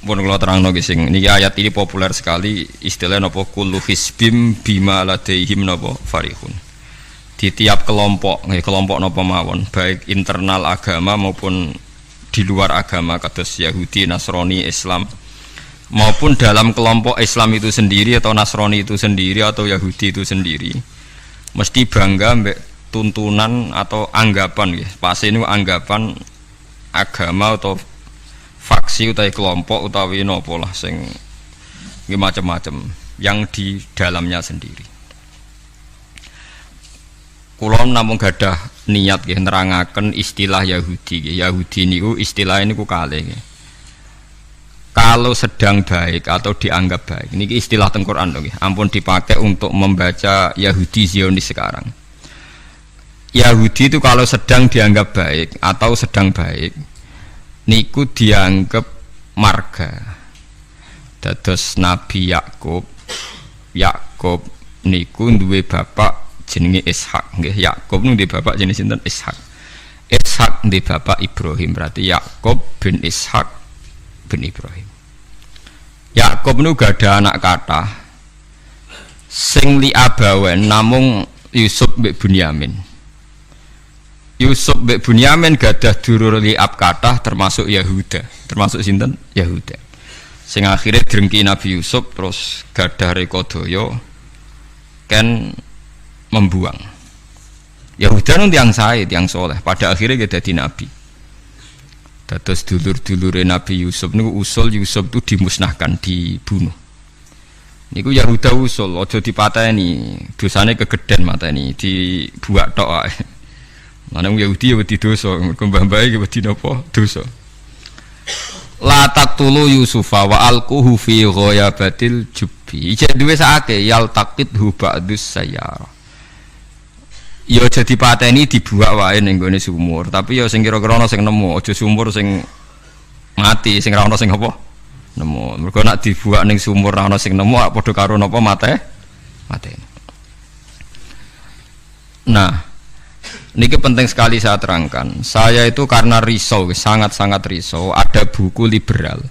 Pun kula terangno nggih sing niki ayat ini populer sekali istilah napa kullu hisbim bima ladaihim napa farihun. Di tiap kelompok, nggih kelompok napa mawon, baik internal agama maupun di luar agama kados Yahudi, Nasrani, Islam maupun dalam kelompok Islam itu sendiri atau Nasrani itu sendiri atau Yahudi itu sendiri mesti bangga mbek tuntunan atau anggapan nggih. Pas ini anggapan agama atau faksi utawi kelompok utawi napa lah sing macam-macam yang di dalamnya sendiri. Kula namung gadah niat nggih nerangaken istilah Yahudi nggih. Yahudi niku istilah niku kalih nggih. Kalau sedang baik atau dianggap baik. Niki istilah teng Quran nggih. Ampun dipakai untuk membaca Yahudi Zionis sekarang. Yahudi itu kalau sedang dianggap baik atau sedang baik niku dianggap marga. Dados Nabi Yakub niku duwe bapak jenenge Ishak nggih. Yakub niku duwe bapak jenenge sinten? Ishak. Ishak duwe bapak Ibrahim, berarti Yakub bin Ishak bin Ibrahim. Yakub niku gadah anak kathah sing li abawen namung Yusuf mbek Bunyamin. Yusuf mbek Bunyamin gadah dulur liab kathah termasuk Yahuda. Termasuk sinten? Yahuda. Sing akhire drengki Nabi Yusuf terus gadah rekodaya kan membuang. Yahuda nun tiyang sae, tiyang saleh, pada akhirnya dia dadi nabi. Dados dulur-dulure Nabi Yusuf niku usul Yusuf itu dimusnahkan, dibunuh. Niku Yahuda usul aja dipateni, dosane kegeden mateni, dibuak tok ae. Mana Yahudi ya wedi dosa, mergo mbah-mbahe ya wedi napa? Dosa. La taqtulu Yusufa wa alquhu fi ghayabatil jubbi. Ijek duwe sakake yal taqidhu ba'dus sayyara. Ya aja dipateni dibuak wae ning gone sumur, tapi ya sing kira-kira ana sing nemu, aja sumur sing mati, sing ra ana sing apa? Nemu. Mergo nek dibuak ning sumur ra ana sing nemu, padha karo napa mate? Nah, niki penting sekali saya terangkan. Saya itu karena risau, sangat-sangat risau. Ada buku liberal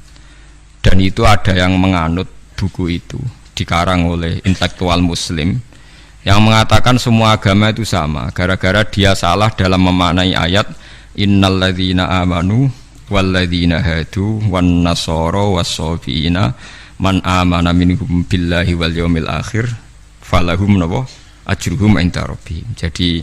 dan itu ada yang menganut buku itu, dikarang oleh intelektual Muslim yang mengatakan semua agama itu sama. Gara-gara dia salah dalam memaknai ayat innalladzina amanu walladzina hadu wan nasara was-sabiina man amana minhum billahi wal yaumil akhir falahum ajruhum inda rabbihim. Jadi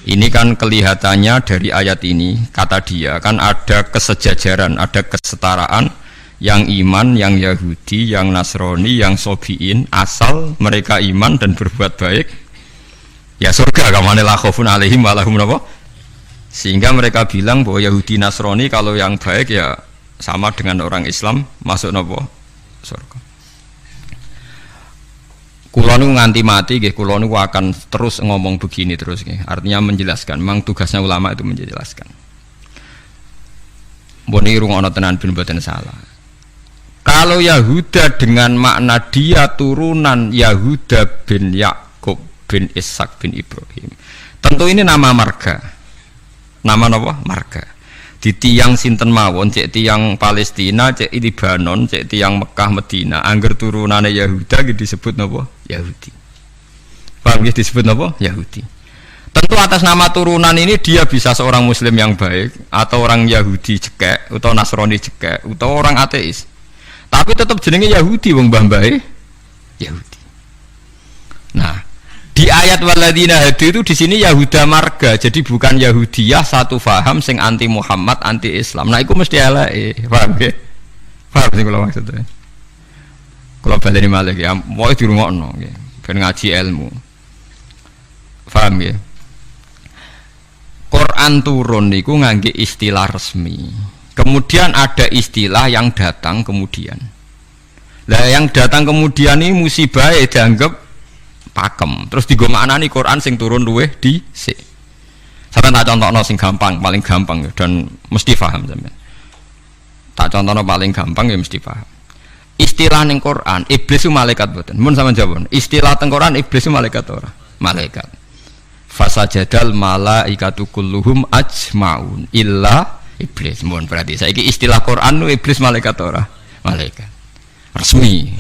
ini kan kelihatannya dari ayat ini, kata dia kan ada kesejajaran, ada kesetaraan yang iman, yang Yahudi, yang Nasrani, yang Sobiin, asal mereka iman dan berbuat baik ya surga. Kamane la khaufun alaihim wa lahum napa, sehingga mereka bilang bahwa Yahudi Nasrani kalau yang baik ya sama dengan orang Islam masuk napa surga. Kula nu nganti mati nggih, kula nu akan terus ngomong begini terus nggih. Artinya menjelaskan, memang tugasnya ulama itu menjelaskan. Mbok niki rungokno tenan ben mboten salah. Kalau Yahuda dengan makna dia turunan Yahuda bin Yakub bin Ishak bin Ibrahim, tentu ini nama marga. Nama napa? Marga. Di tiang sinten mawon, cek tiang Palestina, cek Libanon, cek tiang Mekah Medina, angger turunane Yahuda gitu disebut napa? Yahudi. Paham gitu disebut napa? Yahudi. Tentu atas nama turunan ini dia bisa seorang Muslim yang baik atau orang Yahudi cekek atau Nasrani cekek atau orang ateis. Tapi tetap jenenge Yahudi wong mbah-mbahe Yahudi. Nah, di ayat waladina hadu itu di sini Yahuda marga, jadi bukan Yahudiyah satu faham sing anti Muhammad, anti Islam. Nah, itu mesti eleke, paham ya? Paham sing kula maksudnya. Kula baleni malih ya, mau dirungokno nggih, ben ngaji ilmu. Paham ya? Quran turun niku ngangge istilah resmi. Kemudian ada istilah yang datang kemudian. Lah yang datang kemudian ini musibah dianggap pakem. Terus digo maknani Quran sing turun luweh dhisik. Sampeyan tak contohno sing gampang, paling gampang dan mesti paham sampeyan. Tak contohno paling gampang ya mesti paham. Istilah ning Quran, iblis itu malaikat mboten. Mun sampeyan jawab. Istilah teng Quran iblis itu malaikat ora? Malaikat. Fasajadal malaikatu kulluhum ajmaun illa iblis. Mun berarti saiki istilah Quran nu iblis malaikat ora? malaikat. Resmi.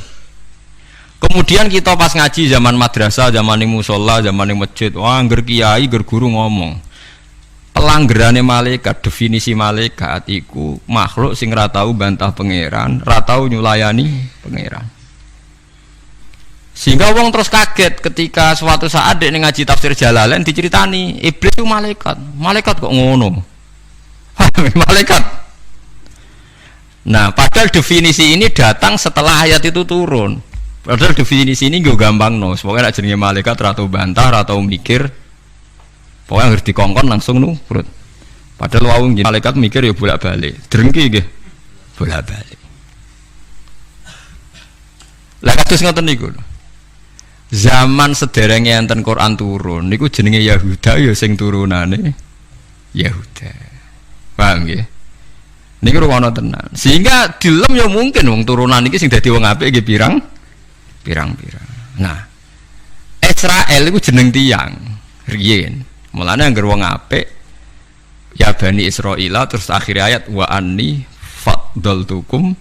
Kemudian kita pas ngaji zaman madrasah, zaman ning musala, zaman ning masjid, wah ngger kiai, ngger guru ngomong. Pelanggerane malaikat, definisi malaikat iku makhluk sing ra tau bantah pangeran, ra tau nyulayani pangeran. Sehingga wong terus kaget ketika suatu saat dek ngaji tafsir Jalalain diceritani iblis itu malaikat. Malaikat kok ngono? Malaikat. Nah, padahal definisi ini datang setelah ayat itu turun. Padahal definisi ini gue gampang no. Pokoknya nak jenenge malaikat atau bantah atau mikir. Pokoknya harus dikongkon langsung nurut. Padahal wong malaikat mikir ya bolak-balik. Drengki nggih. Bolak-balik. Lah kados ngoten niku. Zaman sederenge enten Quran turun niku jenenge Yahuda ya sing turunane Yahuda. Paham nggih? Niku ruwono tenan. Sehingga dilem ya mungkin wong turunan iki sing dadi wong apik nggih pirang-pirang. Nah, Israel iku jeneng tiyang riyen. Mulane anggere wong apik ya Bani Israil terus akhir ayat wa anni faddaltukum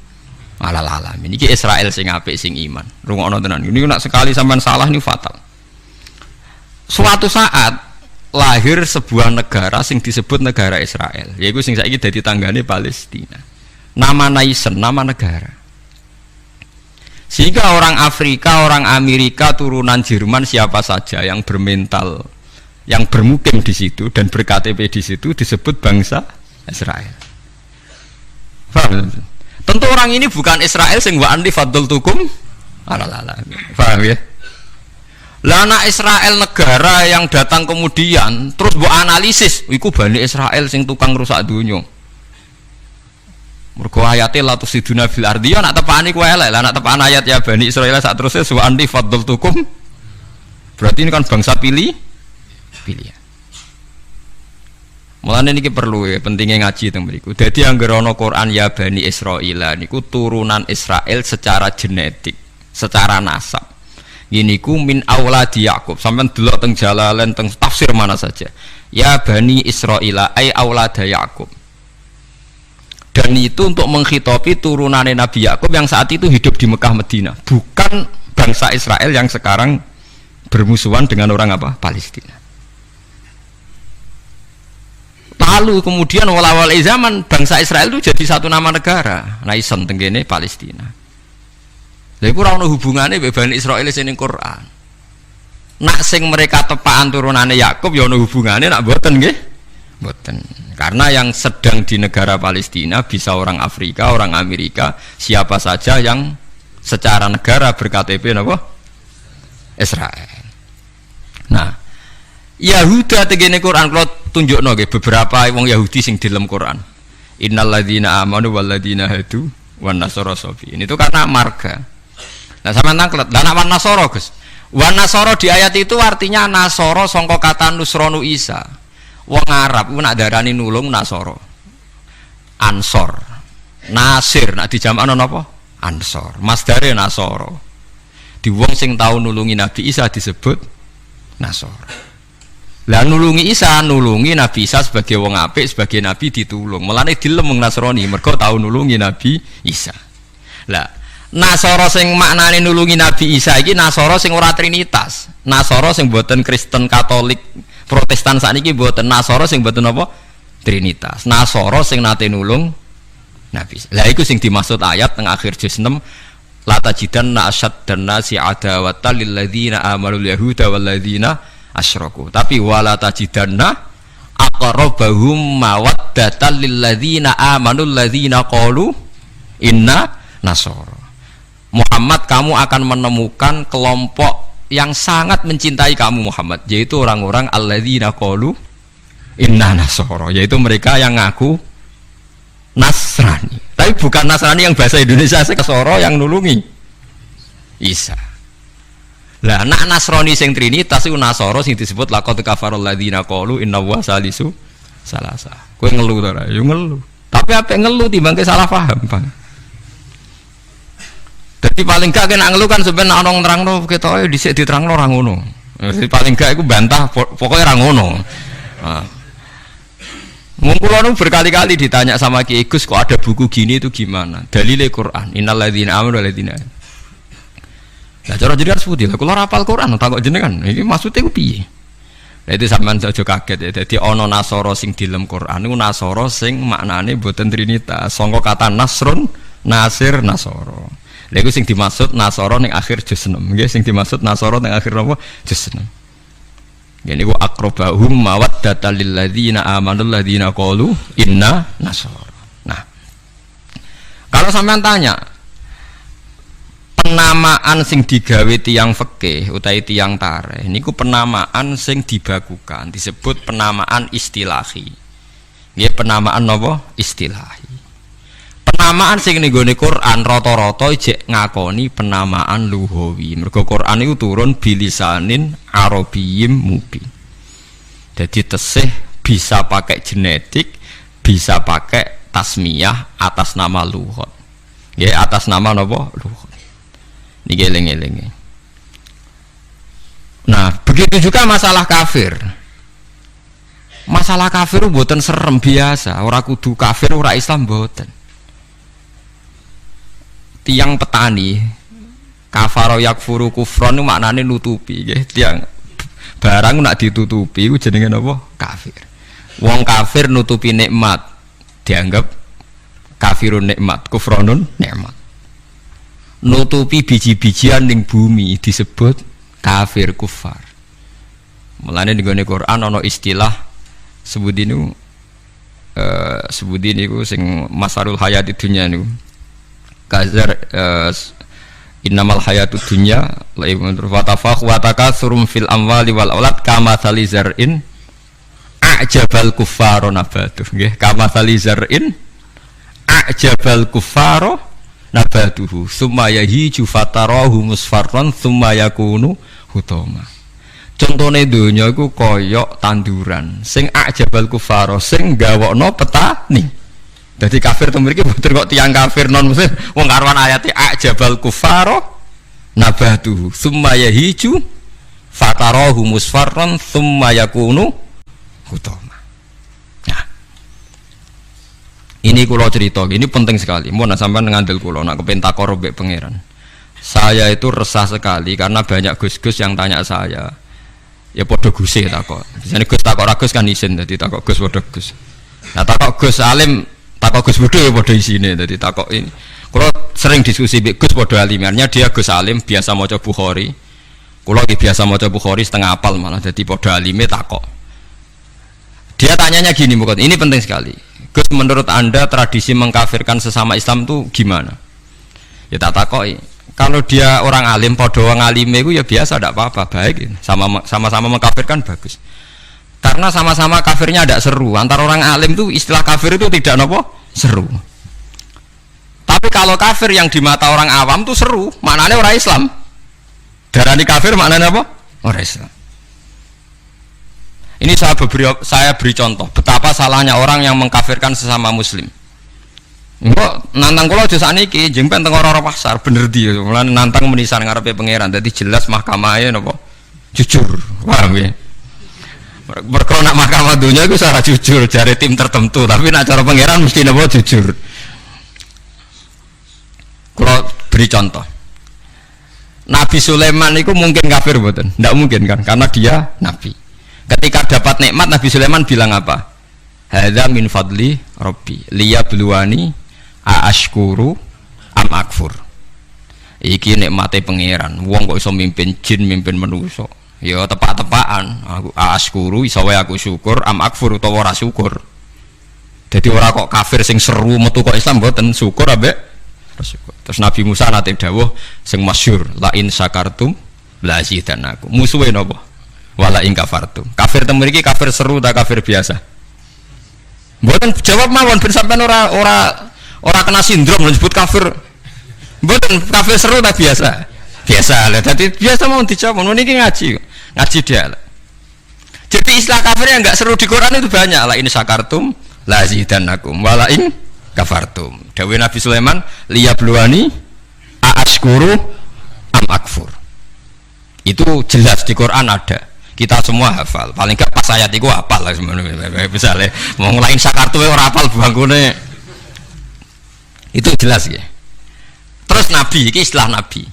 alal alamin. Iki Israel sing apik sing iman. Rungokno tenan. Niku nek sekali sampean salah niku fatal. Suatu saat lahir sebuah negara sing disebut negara Israel, yaitu sing saiki dadi tanggane Palestina. Nama nation, nama negara. Sehingga orang Afrika, orang Amerika, turunan Jerman siapa saja yang bermental, yang bermukim di situ dan ber-KTP di situ disebut bangsa Israel. Paham? Tentu orang ini bukan Israel sing wa anni faddaltukum alal alamin. Paham ya? Lah anak Israel negara yang datang kemudian terus mbok analisis, iku Bani Israel sing tukang rusak dunya. Mergo ayate la tusiduna fil ardi ya nak tepani ku elek. Lah nak tepan ayat ya Bani Israel sak terusé wa anni faddaltukum. Berarti ini kan bangsa pilihan. Mulane niki perlu ya pentingnya ngaji teng mriku. Dadi anggere ana Quran ya Bani Israil niku turunan Israel secara genetik, secara nasab. Gini ku min auladi Yakub. Sampeyan delok teng Jalalain teng tafsir mana saja. Ya Bani Israil ai aulada Yakub. Dan itu untuk menghitopi turunannya Nabi Yakub yang saat itu hidup di Mekah Medina, bukan bangsa Israel yang sekarang bermusuhan dengan orang apa? Palestina. Lalu kemudian awal-awal zaman bangsa Israel itu jadi satu nama negara, nation tenggene Palestina. Lha iku ora ono hubungane mbek Bani Israil sing ning Quran. Nak sing mereka tepaan turunane Yakub ya ono hubungane, nak mboten nggih? Mboten. Karena yang sedang di negara Palestina bisa orang Afrika, orang Amerika, siapa saja yang secara negara ber-KTP napa? Israel. Nah, Yahuda tegene Quran kalau tunjukno nggih beberapa wong Yahudi sing di dalam Quran. Innalladzina amanu walladzina hadu wan nasara sabiin. Itu karena marga. Nah, sampean nangklet, lah wan nasara, Gus. Wan nasara di ayat itu artinya nasara sangka kata nusronu Isa. Wong Arab ku nak darani nulung nasara. Ansor. Nasir nak dijamakno napa? Ansor. Masdare nasara. Di wong sing tau nulungi Nabi Isa disebut nasara. Lah nulungi Isa, nulungi Nabi Isa sebagai wong apik, sebagai nabi ditulung. Mulane dilem wong Nasrani mergo tau nulungi Nabi Isa. Lah Nasara sing maknane nulungi Nabi Isa iki Nasara sing ora trinitas. Nasara sing boten Kristen Katolik Protestan sakniki boten. Nasara sing boten apa? Trinitas. Nasara sing nate nulung Nabi Isa. Lah iku sing dimaksud ayat teng akhir juz 6 la tajidanna asyaddan nasi adawatan lil ladzina amanul yahuda wal ladzina asyraku. Tapi wala tajidanna aqrabahum mawaddatan lil ladzina amanul ladzina qalu inna nasara. Muhammad, kamu akan menemukan kelompok yang sangat mencintai kamu Muhammad, yaitu orang-orang alladzina qalu inna nasara, yaitu mereka yang ngaku Nasrani. Tapi bukan Nasrani yang bahasa Indonesia sekesoro yang nulungi Isa. Lah nak Nasrani sing trinitas iku Nasara sing disebut laqad kafarul ladzina qalu inna wa salisu salasa. Kowe ngelu to ora? Yo ngelu. Tapi apik ngelu timbang salah paham, Bang. Jadi paling gak kena ngelu kan sebenarnya orang nerangno ketoke dhisik diterangno ora ngono. Jadi paling gak iku bantah pokoknya ora ngono. Wong kula nu berkali-kali ditanya sama Kiai Gus kok ada buku gini itu gimana? Dalile Quran. Innal ladzina amanu wal ladzina. Lah cara jenengan seputi lah kula rapal Quran takok jenengan. Iki maksude ku piye? Lah itu sampean aja kaget ya. Dadi ana nasara sing dilem Quran niku nasara sing maknane boten trinitas. Sangka kata nasrun, nasir, nasara. Lha iku sing dimaksud nasara ning akhir juz 6. Nggih sing dimaksud nasara ning akhir apa? Juz 6. Yani ku akrobahum mawaddatal lil ladzina amanul ladzina qalu inna nasara. Nah, kalau sampean tanya penamaan sing digawe tiyang fikih utawi tiyang tarikh niku penamaan sing dibakukan disebut penamaan istilahi. Nggih penamaan napa? Istilahi. Penamaan sing ning gone Quran rata-rata jek ngakoni penamaan lughawi. Mergo Quran iku turun bilisanin Arabiyyim mubin. Jadi tesih bisa pakai genetik, bisa pakai tasmiyah atas nama lughat. Nggih atas nama napa? Lughat. Niki eling-eling. Nah, begitu juga masalah kafir. Masalah kafir mboten serem biasa, ora kudu kafir, ora Islam mboten. Tiang petani kafaro yakfuru kufron itu maknanya nutupi nggih. Tiang barang nak ditutupi itu jenenge apa? Kafir. Wong kafir nutupi nikmat dianggap kafirun nikmat, kufronun nikmat. Nutupi biji-bijian ning bumi disebut kafir kufar. Mulane ning Quran ana istilah sebut niku sing masarul hayati dunya niku. Kazar innamal hayatud dunya laibun watafakh wa takatsurum fil amwali wal aulad kama salizar'in a'jabal kuffara nabatuh nggih kama salizar'in a'jabal kuffara nabatuhu summa yahiju fatarahu musfarran summa yakunu hutama. Contone donya iku kaya tanduran sing a'jabal kuffara sing gawokno petani. Jadi kafir itu mriki betul kok tiang kafir non muslim wong karwan ayate ajabal kufaro nabatuhu summa yahiju fatarahu musfarran summa yakunu hutama. Nah, ini kula cerita, ini penting sekali. Mun sampean ngandel kula nak kepen takor mbek pangeran. Saya itu resah sekali karena banyak gus-gus yang tanya saya. Ya padha guse takok. Biasane Gus takok ra Gus kan isin dadi takok Gus padha Gus. Nah takok Gus alim takok Gus Bodho ya padha isine dadi takok ini. Kula sering diskusi mbek Gus padha alimannya dia Gus alim biasa maca Bukhari. Kula iki biasa maca Bukhari setengah apal malah dadi padha alime takok. Dia tanyanya gini bukan, ini penting sekali. Gus menurut Anda tradisi mengkafirkan sesama Islam itu gimana? Ya tak takoki. Kalau dia orang alim padha wong alime iku ya biasa ndak apa-apa, baik. Sama-sama mengkafirkan bagus. Karena sama-sama kafirnya tidak seru. Antara orang alim itu istilah kafir itu tidak nopo seru. Tapi kalau kafir yang di mata orang awam itu seru, maknanya orang Islam. Darani kafir maknanya apa? Orang Islam. Ini saya beri contoh betapa salahnya orang yang mengkafirkan sesama Muslim. Enggak nantang kula aja sakniki jempen teng ora pasar bener dia. Mulane nantang menisan ngarepe pangeran. Dadi jelas mahkamahe napa? Jujur. Paham ya? Mereka nak mahkamah dunia itu secara jujur dari tim tertentu, tapi nak cara pangeran mesti napa jujur. Kalau beri contoh, Nabi Sulaiman itu mungkin kafir betul? Tidak mungkin kan, karena dia nabi. Ketika dapat nikmat Nabi Sulaiman bilang apa? Hadza min fadli Rabbi liyabluwani aashkuru am akfur. Iki nikmate pangeran. Wong kok iso mimpin jin, mimpin manusa. Ya tepak-tepakan aku askuru iso wae aku syukur am akfur utawa ora syukur. Jadi ora kok kafir sing seru metu kok Islam mboten syukur ambek syukur. Terus Nabi Musa nate dawuh sing masyhur la in syakartum la zidanakum. Musuhe napa? Wala in kafartum. Kafir temu iki kafir seru ta kafir biasa? Mboten jawab mawon ben sampean ora kena sindrom disebut kafir. Mboten kafir seru ta biasa? Biasa lah, jadi biasa mau dijawab, mau ini ngaji dia lah. Jadi istilah kafir yang nggak seru di Quran itu banyak lah. Ini syakartum, lazidanakum, walain kafartum. Dawe Nabi Sulaiman, liyabluwani, aashkuru, am akfur. Itu jelas di Quran ada. Kita semua hafal. Paling gak pas ayat iku hafal lah sebenarnya. Misalnya mau ngelain sakartu ora hafal bangkune. Itu jelas ya. Terus Nabi, ini istilah Nabi.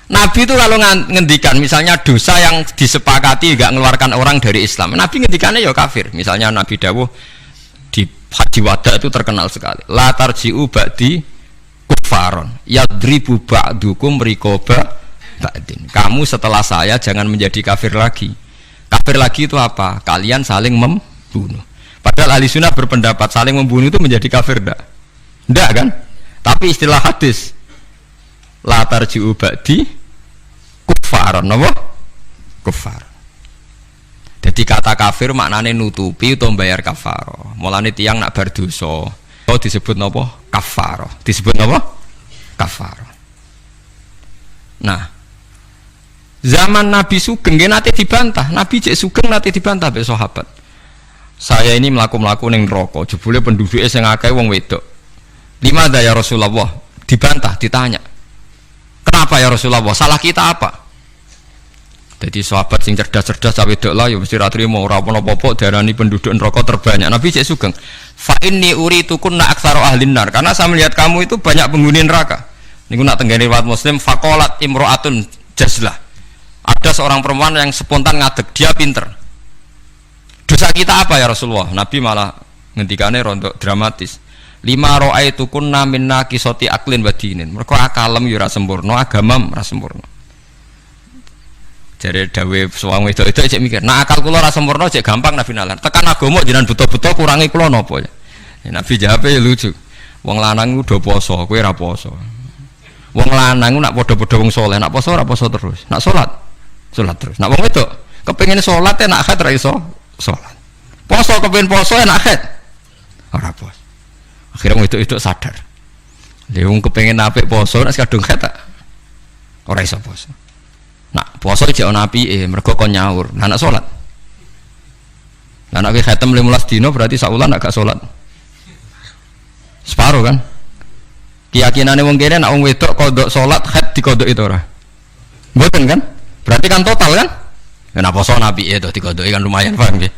Nabi itu kalau ngendikan misalnya dosa yang disepakati gak mengeluarkan orang dari Islam, Nabi ngendikannya ya kafir. Misalnya Nabi dawuh di Haji Wada itu terkenal sekali. La tarji'u ba'di kufaron yadribu ba'dukum riqaba ba'din. Kamu setelah saya jangan menjadi kafir lagi. Kafir lagi itu apa? Kalian saling membunuh. Padahal ahli sunnah berpendapat saling membunuh itu menjadi kafir enggak kan? Tapi istilah hadis la tarji'u ba'di kufaron, apa? Kufar. Jadi kata kafir maknanya nutupi atau bayar kafaro. Mulane tiang nak berdosa itu disebut apa? Kafaro. Disebut apa? Kafaro. Nah, zaman Nabi Sugeng nanti dibantah. Nabi cek Sugeng nanti dibantah be sahabat. Saya ini melaku ning neraka, jebule penduduknya sing akeh wong wedok. Lima ada ya Rasulullah, dibantah, ditanya. Kenapa ya Rasulullah? Salah kita apa? Jadi sahabat sing cerdas-cerdas cawe wedok lah ya mesti ra trimo ora apa-apa darani penduduk neraka terbanyak. Nabi cek Sugeng. Fa inni uritukunna aktsaru ahlin nar. Karena saya melihat kamu itu banyak penghuni neraka. Niku nak tenggene riwayat Muslim faqalat imra'atun jazlah. Ada seorang perempuan yang spontan ngadeg, dia pinter. Dosa kita apa ya Rasulullah? Nabi malah ngendikane rontok dramatis. Lima ro'aitu kunna minna kisoti aklin wa dinin. Mergo akalem yo ora sempurna, agamam ora sempurna. Jare dawe suwang wedok itu cek mikir, nah akal kula ora sempurna cek gampang Nabi nalar. Tekan agama jenengan buta-buta kurangi kula napa ya? Nabi jawabe ya lucu. Wong lanang udah poso, kowe ora poso. Wong lanang nak padha-padha wong saleh, nak poso ora poso terus. Nak salat terus. Nak wong wedok kepengin salat nak haid ra iso salat. Poso kepengin poso nak haid ora poso. Akhirnya itu sadar. Dia kepengen apik poso, nak kadung kata ora iso poso. Nak poso jek ana apike, mergo kon nyaur. Nah nak salat. Lah nek khatam 15 dino berarti sak wulan gak salat. Separo kan? Keyakinane wong kene nak wong wedok kodok salat khat dikodok itu ora. Mboten kan? Berarti kan total kan? Ya nak poso apike to dikodoki kan lumayan paham nggih.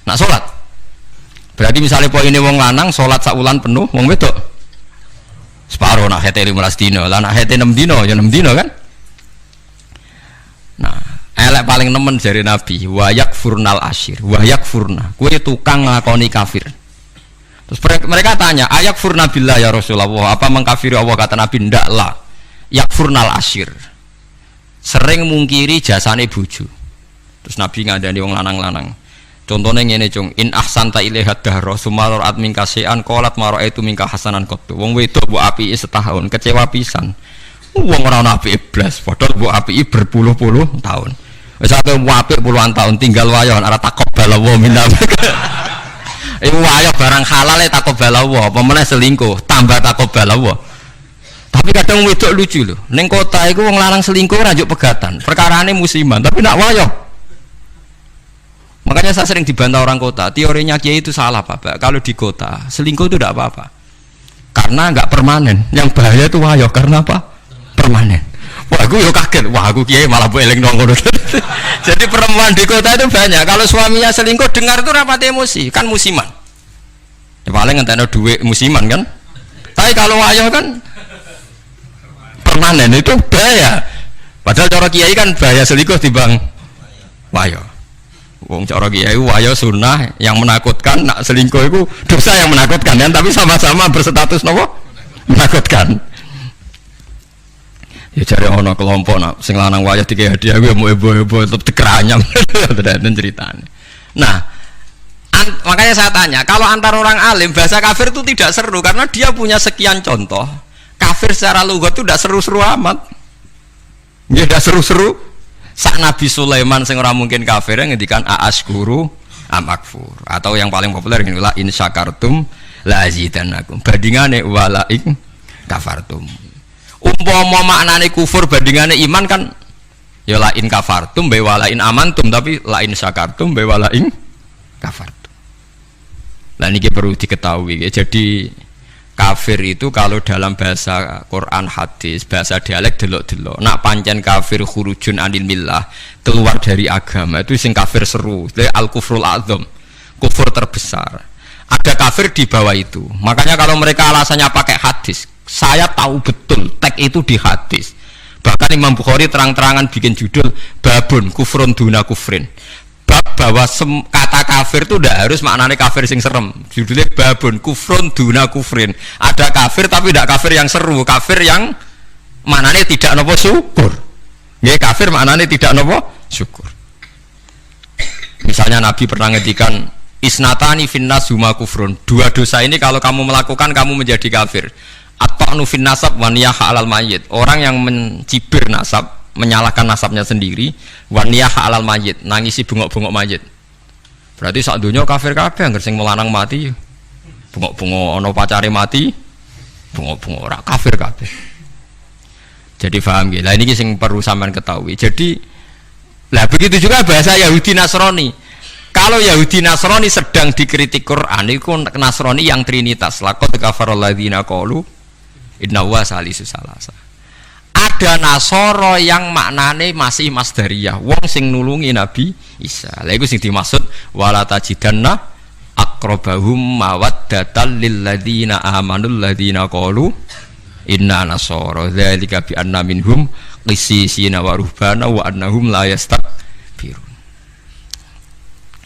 Nak salat berarti misalnya poin ini wong lanang sholat sak wulan penuh, wong wedok separuh nak hete 15 dino, lah nak hete 6 dino ya 6 dino kan. Nah, elek paling nemen dari Nabi, wayak furnal asyir, wayak furna, kue tukang ngakoni kafir. Terus mereka tanya, ayak furna billah ya Rasulullah, apa mengkafiri Allah? Kata Nabi, ndak lah, yak furnal asyir, sering mungkiri jasane bojo. Terus Nabi ngadani wong lanang-lanang. Contohnya ngene cung, in ahsanta ilaiha dahra sumaror at mingka sean qalat maraitu mingka hasanan qattu. Wong wedok mbok apiki setahun kecewa pisan. Wong ora ana apike blas, padahal mbok apiki berpuluh-puluh tahun. Wis akeh apik puluhan tahun tinggal wayo ora takobal wa minna. Iku wayo barang halal takobal wa, apa meneh selingkuh tambah takobal wa. Tapi kadang wedok lucu lho. Ning kota iku wong lanang selingkuh ora njuk pegatan. Perkarane musiman, tapi nak wayo. Makanya saya sering dibantah orang kota, teorinya Kiai itu salah Pak. Kalau di kota, selingkuh itu tidak apa-apa. Karena nggak permanen. Yang bahaya itu wayo, karena apa? Permanen. Wah, aku yo kaget. Wah, aku Kiai malah boleh nongol. Jadi perempuan di kota itu banyak. Kalau suaminya selingkuh, dengar itu rapat emosi, kan musiman. Ya paling ngenteni duit musiman kan. Tapi kalau wayo kan permanen, itu bahaya. Padahal cara Kiai kan bahaya selingkuh dibang wayo. Wong cara kiai wayo sunnah yang menakutkan, nak selingkuh itu dosa yang menakutkan kan, tapi sama-sama berstatus nopo menakutkan. Ya cari ono kelompok nak sing lanang wayo dikei hadiah gue mau ebo-ebo tetep dikeranyam dan ceritanya. Nah, makanya saya tanya, kalau antar orang alim bahasa kafir itu tidak seru karena dia punya sekian contoh. Kafir secara lugat itu tidak seru-seru amat. Ya tidak seru-seru. Sak Nabi Sulaiman sing ora mungkin kafir ngendikan aaskuru amakfur, atau yang paling populer ini la in syakartum la azidannakum, bandingane wala in kafartum. Umpama maknane kufur bandingane iman kan ya la in kafartum be wala in amantum, tapi la in syakartum be wala in kafartum. Lah niki perlu diketahui. Jadi kafir itu kalau dalam bahasa Quran hadis, bahasa dialek delok-delok. Nak pancen kafir khurujun anil millah, keluar dari agama itu sing kafir seru. Al kufrul azam, kufur terbesar. Ada kafir di bawah itu. Makanya kalau mereka alasannya pakai hadis, saya tahu betul teks itu di hadis. Bahkan Imam Bukhari terang-terangan bikin judul babun kufrun duna kufrin. Bahwa kata kafir itu tidak harus maknanya kafir sing serem. Judulnya babun kufrun duna kufrin. Ada kafir tapi tidak kafir yang seru, kafir yang maknanya tidak nopo syukur. Nggih, kafir maknanya tidak nopo syukur. Misalnya Nabi pernah ngedikan isnatani finnas huma kufrun. Dua dosa ini kalau kamu melakukan kamu menjadi kafir. At-ta'nu fin nasab wa niyah alal mayyit. Orang yang mencibir nasab, menyalahkan nasabnya sendiri, waniyah alal mayit, nangisi bungok-bungok mayit. Berarti sak donya kafir kabeh anggere sing melanang mati, bungok-bungok ana pacare mati, bungok-bungok ora kafir kabeh. Jadi paham nggih. Lah ini sing perlu sampean ketahui. Jadi lah begitu juga bahasa Yahudi Nasrani. Kalau Yahudi Nasrani sedang dikritik Quran, itu Nasrani yang trinitas. Laqad kafarul ladzina qalu inna huwa salisu salasa. Ada Nasoro yang maknane masih masdariyah, wong sing nulungi Nabi Isa. Lha iku sing dimaksud wala tajidanna aqrabahum mawaddatan lil ladzina amanul ladzina qalu inna nasara dzalika bi anna minhum qissisina wa ruhbana wa annahum la yastakbirun.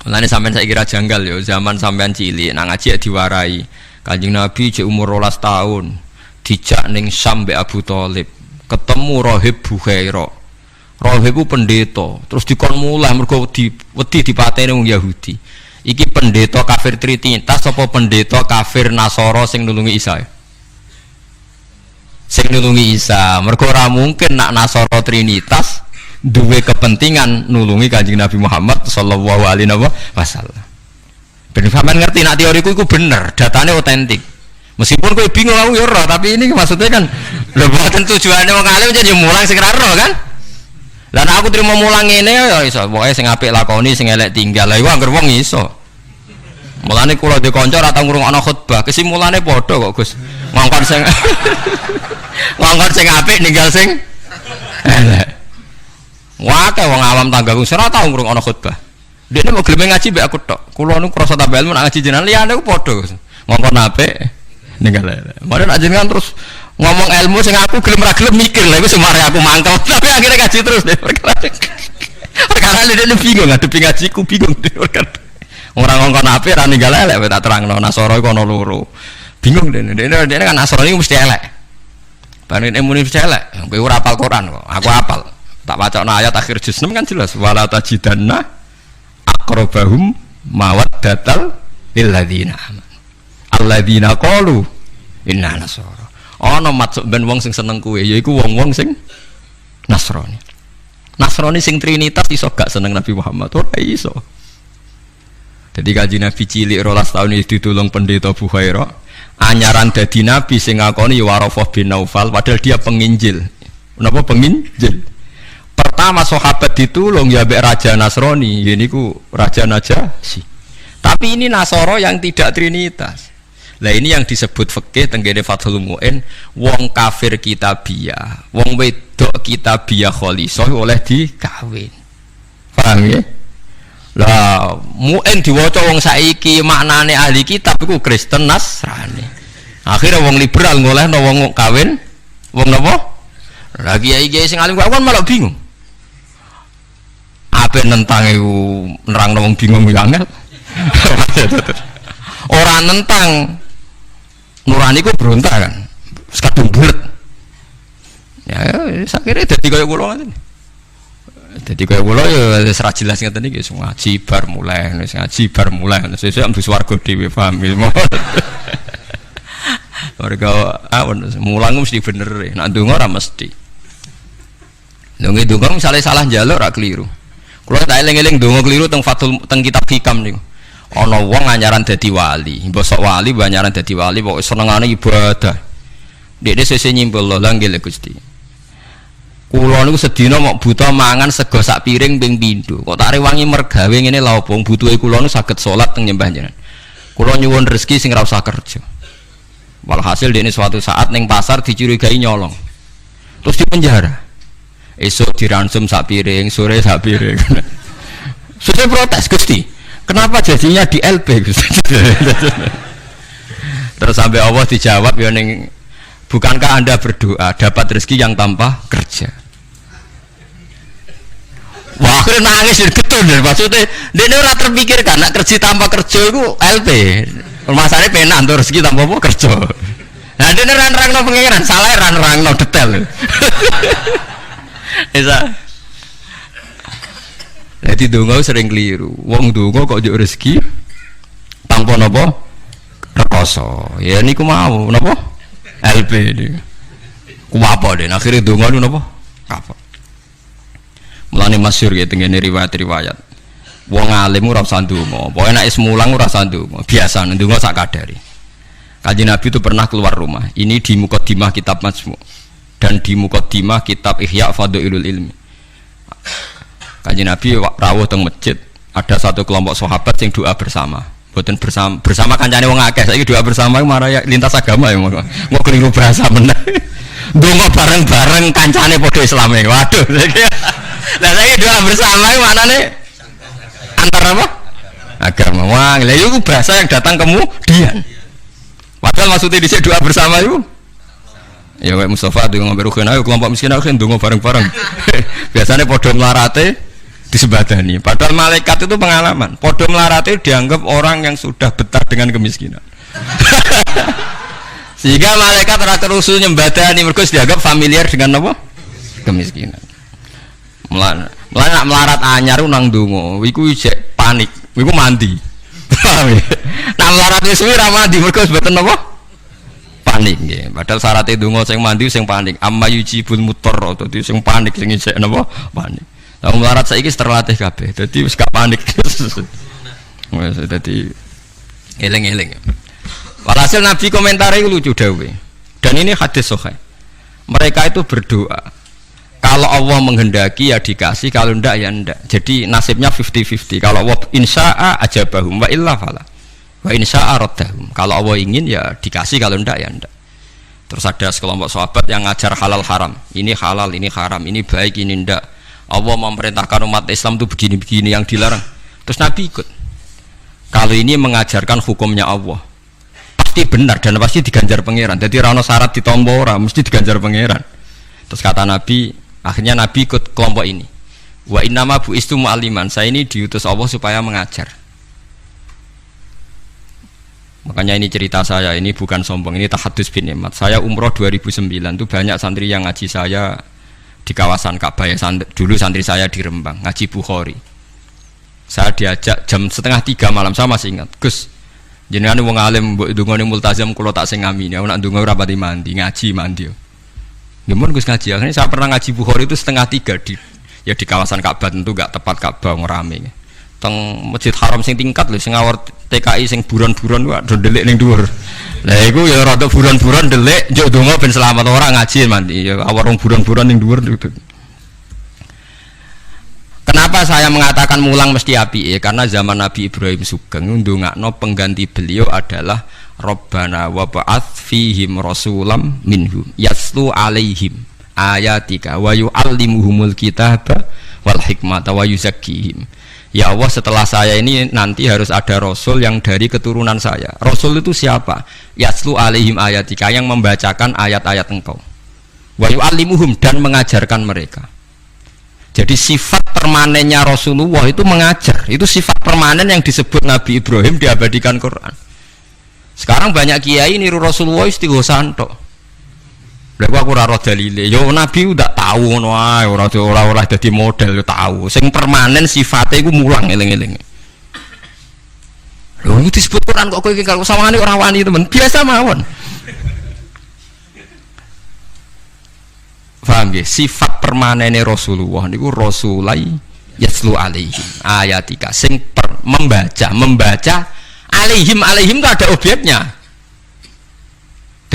Mulane sampean saiki kira janggal yo, zaman sampean cilik nang ngaji diwarai. Kanjeng Nabi cek umur 12 tahun, dijak ning Syam mbek Abu Thalib. Ketemu Rahib Bukhaira. Rahib itu pendeta, terus dikon mulai mergo wedi dipateni wong Yahudi. Iki pendeta kafir trinitas apa pendeta kafir Nasara sing nulungi Isa? Sing nulungi Isa. Mergo ora mungkin nak Nasara trinitas duwe kepentingan nulungi Kanjeng Nabi Muhammad sallallahu alaihi wasallam. Ben sampean ngerti nak teoriku iku bener, datane otentik. Meskipun kowe bingung aku ya roh, tapi ini maksudnya kan lho boten tujuane wong alim jadi mulang sing ra roh kan. Lah nek aku trimo mulang ngene ya iso, pokoke sing apik lakoni, sing elek tinggal. Lah iku anggere wong iso. Mulane kula de kanca ora tau ngrungokno khutbah, kesimulane padha kok Gus. Ngongkon sing ngongkon sing apik ninggal sing elek. Wah, wong awam tanggaku ora tau ngrungokno khutbah. Dene mau gelem ngaji mbek aku tok. Kula nu krasa tambah ilmu nak ngaji jenengan liyane ku padha Gus. Ngongkon apik ninggal. Maren ajenengan terus ngomong ilmu sing aku gelem ra gelem mikir lha iku semare aku mangkel. Tapi akhirnya ngaji terus deh perkara ini bingung ngadepi ngajiku bingung deh orang ngongkon apik ra ninggal elek tak terangno Nasara iku ana loro. Bingung dene kan Nasara iku mesti elek. Banen emune mesti elek. Kowe ora hafal Quran kok. Aku hafal. Tak wacana ayat akhir juz 6 kan jelas wala tajidanna aqrabahum mawaddatal lil ladzina alladzina qalu inna nasara. Ana maksud ben wong sing seneng kuwe yaiku wong-wong sing Nasrani. Nasrani sing trinitas iso gak seneng Nabi Muhammad ora iso. Jadi Kanjeng Nabi cilik 12 tahun iki ditulung pendeta Bukhaira, anyaran dadi nabi sing ngakoni Warafah bin Naufal padahal dia penginjil. Napa penginjil? Pertama sahabat ditulung ya mbek raja Nasrani, yeniku raja Najasyi. Tapi ini Nasara yang tidak trinitas. Lah ini yang disebut fikih tenggene Fathul Mu'in, wong kafir kitabiah, wong wedok kitabiah khalisah oleh dikawin. Paham ya? Lah Mu'in diwaca wong saiki maknane ahli kitab iku Kristen Nasrani. Akhirnya wong liberal ngolehno wong kawin wong napa? Lah kiai-kiai sing alim kan malah bingung. Ape nentang iku nerangno wong bingung yo angel. Ora nentang nurani ku berontak kan sekadung bulet ya sakire dadi kaya kula ngoten dadi kaya kula ya wis ra jelas ngeten iki ngaji bar mulai wis ngaji bar mulai sesuk ambus warga dhewe paham warga awon mulang mesti bener nek ndonga ora mesti ndonga misale salah njaluk ra keliru kula tak eling-eling ndonga keliru teng Fathul teng kitab hikam niku. Ana wong anyaran dadi wali, mbosok wali anyaran dadi wali pokoke senengane ibadah. Dekne sesuk nyimpul lho nggih Gusti. Kula niku sedina mok buta mangan sego sak piring ping pindho. Kok tak rewangi mergawe ngene lha opo butuhe kula niku saged salat teng nyembah jenengan. Kula nyuwun rezeki sing ora usah kerja. Walhasil dia ini suatu saat neng pasar dicurigai nyolong, terus dipenjara. Esok diransum sak piring, sore sak piring. Sudah protes Gusti, kenapa jadinya di LP Gusti? Terus sampai Allah dijawab ya neng, bukankah anda berdoa dapat rezeki yang tanpa kerja? Wah, akhirnya nangis dan getun deh. Maksudnya dia ini orang terpikir karena kerja tanpa kerja itu LP. Masalahnya penak untuk rezeki tanpa apa kerja. Nah dia ini ran-rangno pengiran, salah ran-rangno detail. Bisa. Jadi dongo sering keliru. Wong dongo kok juk rezeki tanpa napa rekoso. Ya niku mau napa LP ini. Ku apa deh? Akhirnya dongo niku napa kapok. Mulane masyhur ya tengene riwayat-riwayat. Wong alim ora usah ndonga, pokoke nek is mulang ora usah ndonga, biasa ndonga sak kadare. Kanjeng Nabi itu pernah keluar rumah. Ini di Muqaddimah kitab Majmu' dan di Muqaddimah kitab Ihya Fadhailul Ilmi. Kanjeng Nabi rawuh teng masjid, ada satu kelompok sahabat yang doa bersama. Boten bersama kancane wong akeh. Saiki doa bersama marah ya lintas agama ya mau keliru bahasa meneh. Ndonga bareng-bareng kancane padha Islame. Waduh. Lah saya doa bersama mana nih? Antara apa? Agama. Wah, lah itu bahasa yang datang kemudian. Padahal maksudnya di doa bersama itu. Ya kayak Mustafa itu ngomong rukun ayo kelompok miskin aku ndonga bareng-bareng. Biasanya podo melarate disebadani. Padahal malaikat itu pengalaman. Podo melarate dianggap orang yang sudah betah dengan kemiskinan. Sehingga malaikat ora terusul nyembadani mergo dianggap familiar dengan apa? Kemiskinan. Melarat anyar nang donga iku isih panik iku mandi. Nah melarat wis suwi ra mandi mergo mboten napa panik nggih padahal syaratnya donga sing mandi sing panik amma yujibul mutarr dadi sing panik sing isih napa panik. Lah melarat saiki terlatih kabeh dadi wis gak panik. Wis dadi eling-eling. Walhasil Nabi komentare lucu dawuh dan ini hadis sahih. Mereka itu berdoa kalau Allah menghendaki ya dikasih, kalau ndak ya ndak. Jadi nasibnya 50-50. Kalau Allah insya'a ajabahum wa illa fala. Wa insya'a raddahum. Kalau Allah ingin ya dikasih, kalau ndak ya ndak. Terus ada sekelompok sahabat yang ngajar halal haram. Ini halal, ini haram, ini baik, ini ndak. Allah memerintahkan umat Islam itu begini-begini yang dilarang. Terus Nabi ikut. Kalau ini mengajarkan hukumnya Allah, pasti benar dan pasti diganjar pangeran. Jadi ra ono syarat ditampa ora, mesti diganjar pangeran. Terus kata Nabi, akhirnya Nabi ikut kelompok ini. Wa innama bu'istu mu'alliman. Saya ini diutus Allah supaya mengajar. Makanya ini cerita saya, ini bukan sombong, ini tahadus bin nikmat. Saya umroh 2009 itu banyak santri yang ngaji saya di kawasan Ka'bah ya. Dulu santri saya di Rembang, ngaji Bukhari. Saya diajak jam 2:30 malam, saya masih ingat. Gus, jenengan wong alim mbok ndongane multazam kula tak sing ngamini. Nek ndonga ora pati mandi, ngaji mandi. Gimana Gus ngaji? Akhirnya saya pernah ngaji Bukhari itu 2:30 di kawasan Ka'bah, tentu gak tepat Ka'bah ngerame. Teng Masjid Haram sing tingkat lho, sing ngawur TKI sing buron-buron wae do ndelik ning dhuwur. Lah iku ya rada buron-buron ndelik njuk donga ben selamat orang ngaji mandi. Ya awak buron-buron ning dhuwur gitu. Kenapa saya mengatakan mulang mesti api? Karena zaman Nabi Ibrahim Sugeng ndongakno pengganti beliau adalah Rabbana wa ba'ats fihim rasulam minhum yaslu alaihim ayatika wa yu'allimuhumul kitaba wal hikmata wa yuzakkihim. Ya Allah, setelah saya ini nanti harus ada rasul yang dari keturunan saya. Rasul itu siapa? Yaslu alaihim ayatika, yang membacakan ayat-ayat engkau. Wa yu'allimuhum, dan mengajarkan mereka. Jadi sifat permanennya Rasulullah itu mengajar. Itu sifat permanen yang disebut Nabi Ibrahim diabadikan Quran. Sekarang banyak kiai niru Rasulullah istighosan tok. Lha aku ora ora dalile. Yo Nabi udah tahu ngono ae, ora dadi model yo tahu. Sing permanen sifate iku mulang eling-eling. Lho itu disebut Quran kok kowe iki kalau sawangane ora wani temen. Biasa mawon. Paham nggih? Sifat permanene Rasulullah niku rasulai yaslu alaihim ayatika sing membaca alaihim itu ada obyeknya.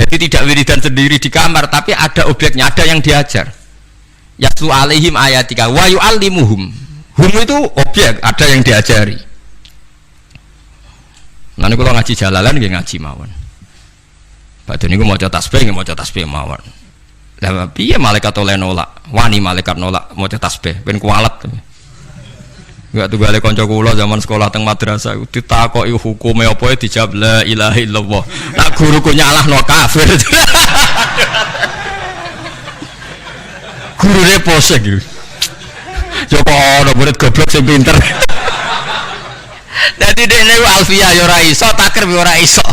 Jadi tidak wiridan sendiri di kamar, tapi ada obyeknya, ada yang diajar. Yaslu alaihim ayatika wa yu'allimuhum. Hum itu obyek, ada yang diajari. Nanti kalau ngaji Jalalan nggih ngaji mawon. Badhe niku maca tasbih nggih maca tasbih mawon. Lah piye malaikat oleh nolak? Wani malaikat nolak maca tasbih ben kualat. Enggak tunggale kanca kula zaman sekolah teng madrasah ditakoki hukume apa dijawab la ilaha illallah. Nak guruku nyalahno kafir. Gurune posek gitu. Coba ana murid goblok sing pinter. Dadi dene alfiah ya ora iso, takrib ya ora iso.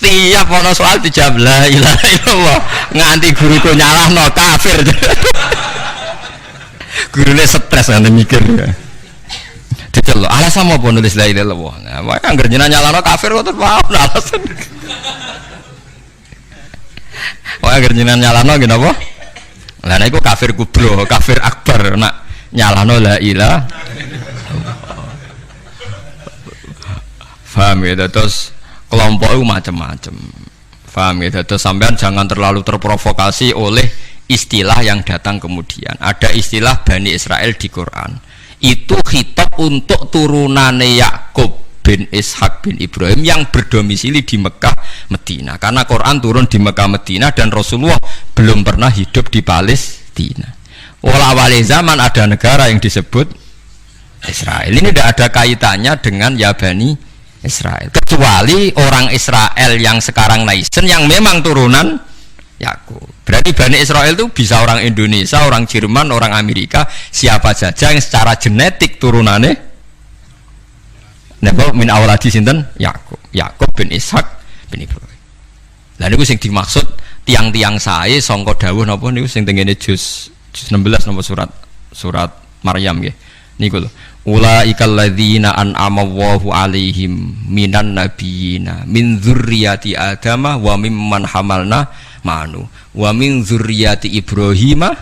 Tiap ana soal dijawab la ilaha illallah nganti guruku nyalahno kafir. Gurune stres nganti mikir ya. Dicelo alasan apa nulis la ilaha illallah. Nah, wae angger jenengan nyalahno kafir kok terpaut alasan. Wae angger jenengan nyalahno nggih napa? Lah nek iku kafir kubro, kafir akbar nak nyalahno la ilaha. Paham ya, terus kelompok itu macam-macam. Paham ya, terus sampean jangan terlalu terprovokasi oleh istilah yang datang kemudian. Ada istilah Bani Israel di Quran. Itu khitab untuk turunane Yakub bin Ishak bin Ibrahim yang berdomisili di Mekah, Medina. Karena Quran turun di Mekah, Medina dan Rasulullah belum pernah hidup di Palestina. Awal zaman ada negara yang disebut Israel. Ini tidak ada kaitannya dengan ya Bani Israel. Kecuali orang Israel yang sekarang naisen yang memang turunan Yakub. Berarti Bani Israel itu bisa orang Indonesia, orang Jerman, orang Amerika, siapa saja yang secara genetik turunannya napa min awladi sinten Yakub. Yakub bin Ishak bin Ibrahim. Lah niku sing dimaksud tiang-tiang sae sangka dawuh napa niku sing tengene juz 16 napa surat Maryam nggih. Niku lho. Ulaikal ladzina an'ama Allahu 'alaihim minan nabiyina min dzurriyyati Adama wa mimman hamalna ma'anu wa min dzurriyyati Ibrahima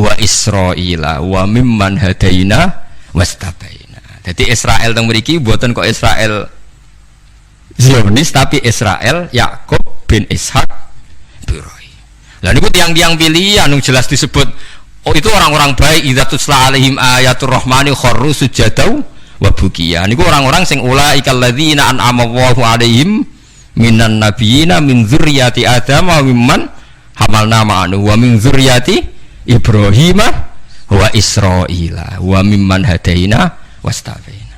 wa Israila wa mimman hadaina wastabaina. Jadi Israel teng mriki mboten kok Israel Zionis tapi Israel Yakub bin Ishak Ibrahim. Lah niku tiang-tiang pilihan jelas disebut. Oh itu orang-orang baik idza tutla alaihim ayatul rahmani kharru sujadau wa bukiya. Niku orang-orang sing ulaikal ladzina an'ama Allahu alaihim minan nabiyina min dzurriyyati Adam wa mimman hamalna ma'anu wa min dzurriyyati Ibrahim wa Israila wa mimman hadaina wastabaina.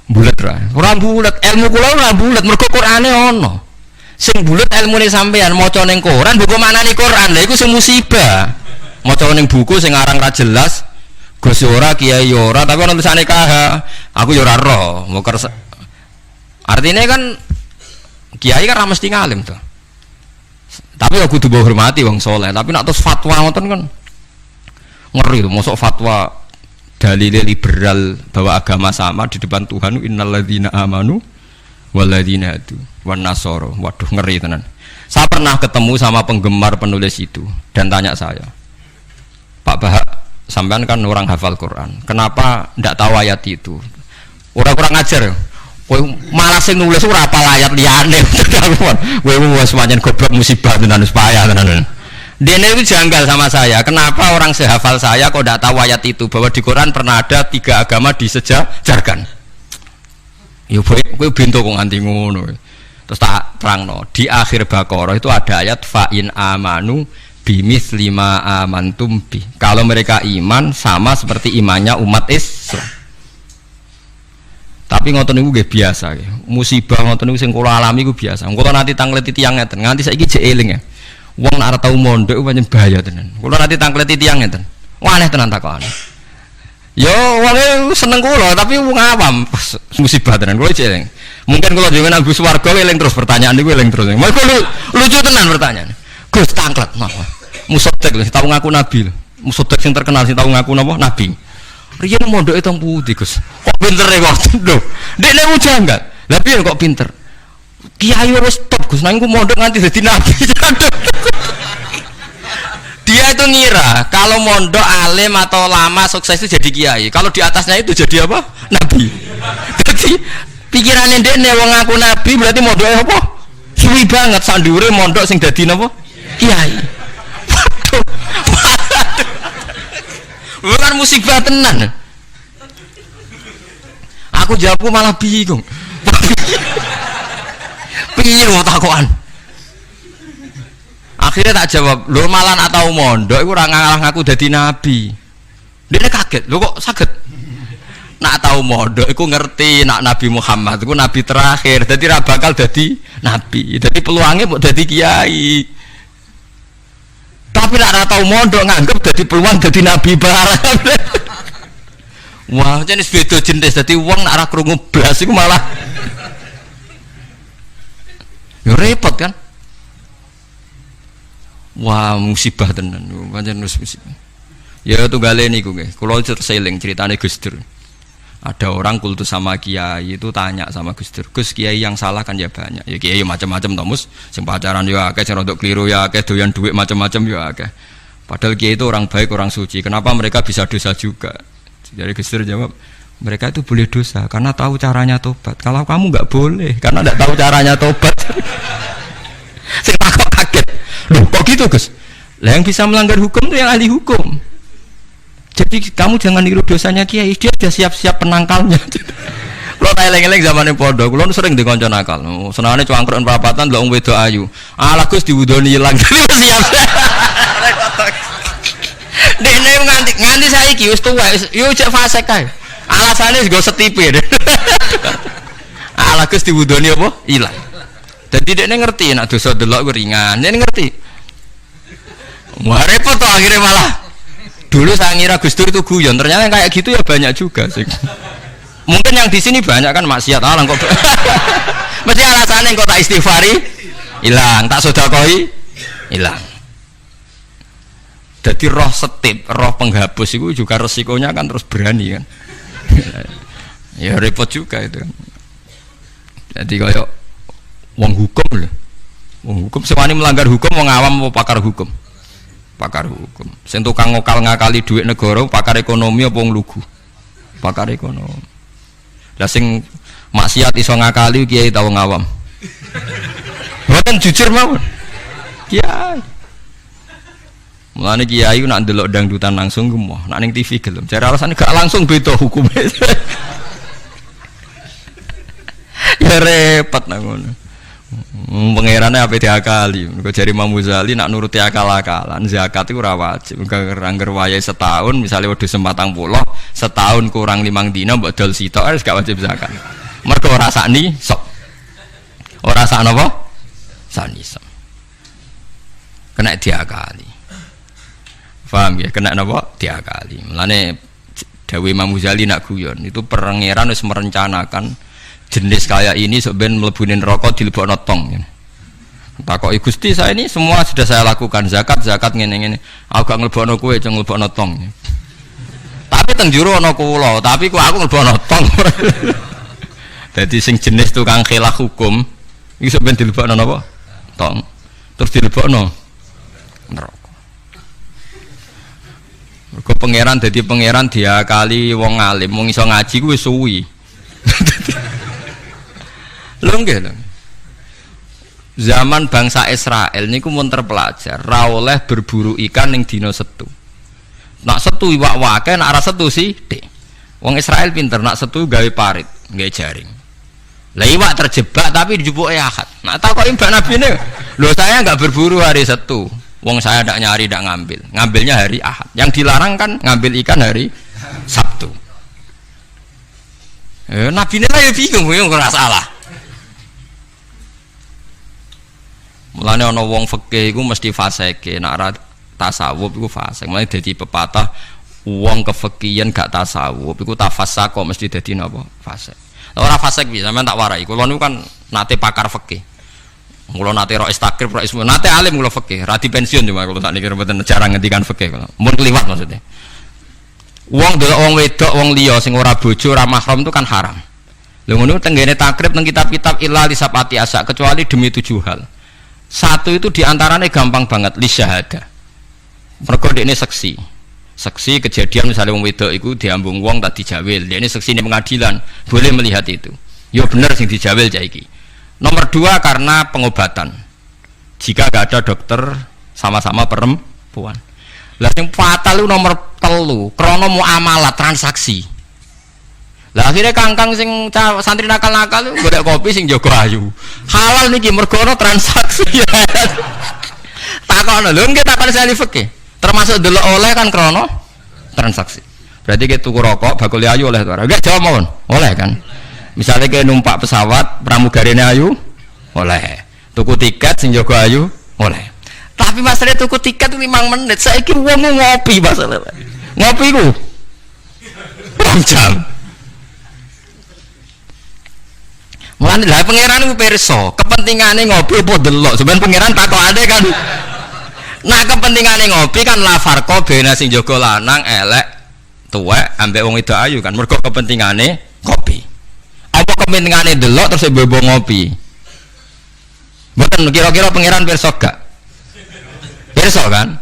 Bulet ra. Ora bulet, ilmu kula ora bulet mergo Qur'ane ono. Sing bulet ilmune sampean maca ning Quran buku manane Quran lha iku sing musibah. Maca ning buku sing aran ra jelas, Gus ora kiai ora tapi ana tulisane KH. Aku ya ora roh. Artinya kan kiai kan ra mesti ngalim to. Tapi aku kudu hormati wong saleh, tapi nek terus fatwa ngoten kan ngeri to, mosok fatwa dalil liberal bahwa agama sama di depan Tuhan innalladzina amanu walladzina hadu wan nasoro. Waduh ngeri tenan. Saya pernah ketemu sama penggemar penulis itu dan tanya saya, Pak Bahak, sampean kan orang hafal Quran, kenapa ndak tahu ayat itu? Orang kurang ajar. Kowe malah sing nulis ora apal ayat liyane. Kowe wis pancen goblok musibah tenan wis payah tenan. Dene itu janggal sama saya. Kenapa orang sehafal saya kok ndak tahu ayat itu bahwa di Quran pernah ada 3 agama disejajarkan? Yo kowe bento kok nganti ngono. Terus tak terangno, di akhir Baqarah itu ada ayat fa in amanu bimitsli ma amantum bi. Kalau mereka iman sama seperti imannya umat Islam. Tapi ngoten niku nggih biasa nggih. Musibah ngoten niku sing kula alami iku biasa. Kula nanti tangleti tiyang ngeten, nganti saiki jek eling ya. Wong nek arep tau mondok pancen bahaya tenan. Kula nanti tangleti tiyang ngeten. Wah aneh tenan takokane. Yo wong seneng kula tapi wong awam musibah tenan kula eling. Mungkin kalau jenengan Gus Warga eling terus pertanyaan niku eling terus. Mergo lucu tenan pertanyaan. Gus tanglet napa? Musodek lho tau ngaku nabi. Musodek sing terkenal sing tau ngaku napa? Nabi. Riyen mondoke teng pundi Gus? Kok pintere kok lho. Dekne mujangat. Lah piye kok pinter? Kiai wis top Gus nang ku mondok nganti dadi nabi. Dia itu ngira kalau mondok alim atau lama sukses itu jadi kiai. Kalau di atasnya itu jadi apa? Nabi. Jadi pikirannya dia nih wong ngaku nabi berarti mondoknya apa? Suwi banget sandure mondok sing dadi napa? Kiai. Waduh. Bukan musibah tenan. Aku jawabku malah bingung. Piye lho takokan. Akhirnya tak jawab, lho malah nak tau mondok iku ora ngaku dadi nabi. Dia kaget, lho kok saged? Nak tau mondok iku ngerti nak Nabi Muhammad iku nabi terakhir, dadi ra bakal dadi nabi. Dadi peluangnya mbok dadi kiai. Tapi nak ra tau mondok nganggep dadi peluang dadi nabi barang. Wah, jenis beda jenis dadi wong nak ra krungu blas iku malah ya repot kan? Wah, musibah tenan. Pancen musibah. Ya tunggale niku nggih. Kula terseling ceritane Gus Dur. Ada orang kultus sama kiai itu tanya sama Gus Dur, Gus, kiai yang salah kan ya banyak. Ya kiai macam-macam tomus, sing pacaran ya akeh, sing rodok keliru ya akeh, doyan duit macam-macam ya akeh. Padahal kiai itu orang baik, orang suci. Kenapa mereka bisa dosa juga? Jadi Gus Dur jawab, mereka itu boleh dosa karena tahu caranya tobat. Kalau kamu nggak boleh karena nggak tahu caranya tobat. Saya takut kaget. Loh kok gitu Gus? Lah yang bisa melanggar hukum itu yang ahli hukum. Jadi kamu jangan niru dosanya kiai, dia sudah siap-siap penangkalnya. Kalau tak eleng-eleng zaman pondok, kalau sering dikonco nakal. Senangane cangkruk perapatan lho wong wedok ayu. Ala Gus diwudoni ilang. Siap. Dene nganti saiki wis tuwa, yo cek fasik kae. Alasane nggo setipir. Ala Gus diwudoni apa? Ilang. Dadi dekne ngerti nek dosa delok ku ringan. Dekne ngerti. Wah repot toh akhirnya malah. Dulu saya ngira Gus Dur itu guyon, ternyata kayak gitu ya banyak juga sih. Mungkin yang di sini banyak kan maksiat alang kok. Mesti alasannya kok tak istighfari hilang, tak sedekah hilang. Jadi roh setip, roh penghapus itu juga resikonya kan terus berani kan. Ya repot juga itu. Jadi kayak wong hukum loh. Wong hukum sewani melanggar hukum, wong awam apa pakar hukum? Pakar hukum. Sing tukang ngakali duit negara, pakar ekonomi apa wong lugu? Pakar ekonomi. Lah sing maksiat iso ngakali kiai ta wong awam. Mboten jujur mawon. Kiai. Mulane kiai nak ndelok dangdutan langsung gemoh, nak ning TV gelem. Jare alasane gak langsung beda hukume. Ya repot nang ngono. Pangerane ape diakali. Mergo jare Imam Ghazali nak nuruti akal-akalan, zakat iku ora wajib. Angger wayahe setahun, misale wedhus 40, setahun kurang 5 dina mbok dol sitok wis gak wajib zakat. Mergo ora sakni sok. Ora sak napa? Sakni sok. Kena diakali. Paham ya? Kena napa? Diakali. Mulane dawuh Imam Ghazali nak guyon, itu pangeran wis merencanakan jenis kayak ini sebenarnya melebunin rokok dilebokno tong. Takoki Gusti, saya ini semua sudah saya lakukan, zakat ngene-ngene. Aku gak nglebokno kowe, ceng nglebokno tong. Tapi teng jero ana kula, tapi kok aku nglebokno tong. Dadi sing jenis tukang khilaf hukum iki sebenarnya dilebokno napa? Tong. Terus dilebokno neraka. Mergo pangeran dadi pangeran diakali wong alim, wong iso ngaji kuwi suwi. Lho nggih lho. Zaman bangsa Israel niku mun terpelajar, ra oleh berburu ikan ning dina Setu. Nak Setu iwak wake, nak ora Setu sithik. Wong Israel pinter, nak Setu gawe parit, gawe jaring. Lah iwak terjebak tapi dijupuke Ahad. Nak takoki mbak nabine, lho saya enggak berburu hari Setu. Wong saya ndak nyari, ndak ngambil. Ngambilnya hari Ahad. Yang dilarang kan ngambil ikan hari Sabtu. Nabine lah ya bingung, ora salah. Mulane ana wong fikih iku mesti fasike, nek ora tasawuf iku fasik. Mulane dadi pepatah wong kefikihan gak tasawuf iku tafassak kok mesti dadi napa? Fasik. Ora fasik piye sampean tak warai. Kula niku kan nate pakar fikih. Kula nate ro istakrib, ro ismu, nate alim kula fikih, ra di pensiun cuma kula tak niki mboten jarang ngendikan fikih kula. Mun kliwat maksudnya. Wong delok wong wedok, wong liya sing ora bojo, ora mahram itu kan haram. Lha ngono tenggene takrib nang kitab-kitab illa lisabati asa kecuali demi 7 hal. Satu itu diantaranya gampang banget li syahada. Mergo dekne saksi kejadian misalnya wong wedok iku diambung wong tak dijawil, dekne saksi di pengadilan boleh melihat itu. Ya bener sing dijawil cah iki. Nomor 2 karena pengobatan. Jika gak ada dokter sama-sama perempuan. Lah sing fatal itu nomor 3 krana muamalah transaksi. Lah akhirnya kangkang sing santri nakal-nakal golek kopi sing jaga ayu. Halal niki mergo ana transaksi. Takono lho nggih takon sali fikih. Termasuk delok oleh kan krana transaksi. Berarti kita tuku rokok bakul ayu oleh to ora? Enggak jawab mawon. Oleh kan. Misalnya kita numpak pesawat pramugarine ayu oleh. Tuku tiket sing jaga ayu oleh. Tapi masalahnya tuku tiket 5 menit. Saiki wong ngopi masalah. Ngopi ku 2 jam. Mulane lah pangeran ku pirsa, kepentingane ngopi apa delok. Sampeyan pangeran takokane kan. Nah, kepentingane ngopi kan la farqa bena sing jaga lanang elek tuwek ambek wong itu ayu kan. Mergo kepentingane kopi. Apa kepentingane delok terus bebo ngopi? Mboten kira-kira pangeran pirsa gak? Pirsa kan?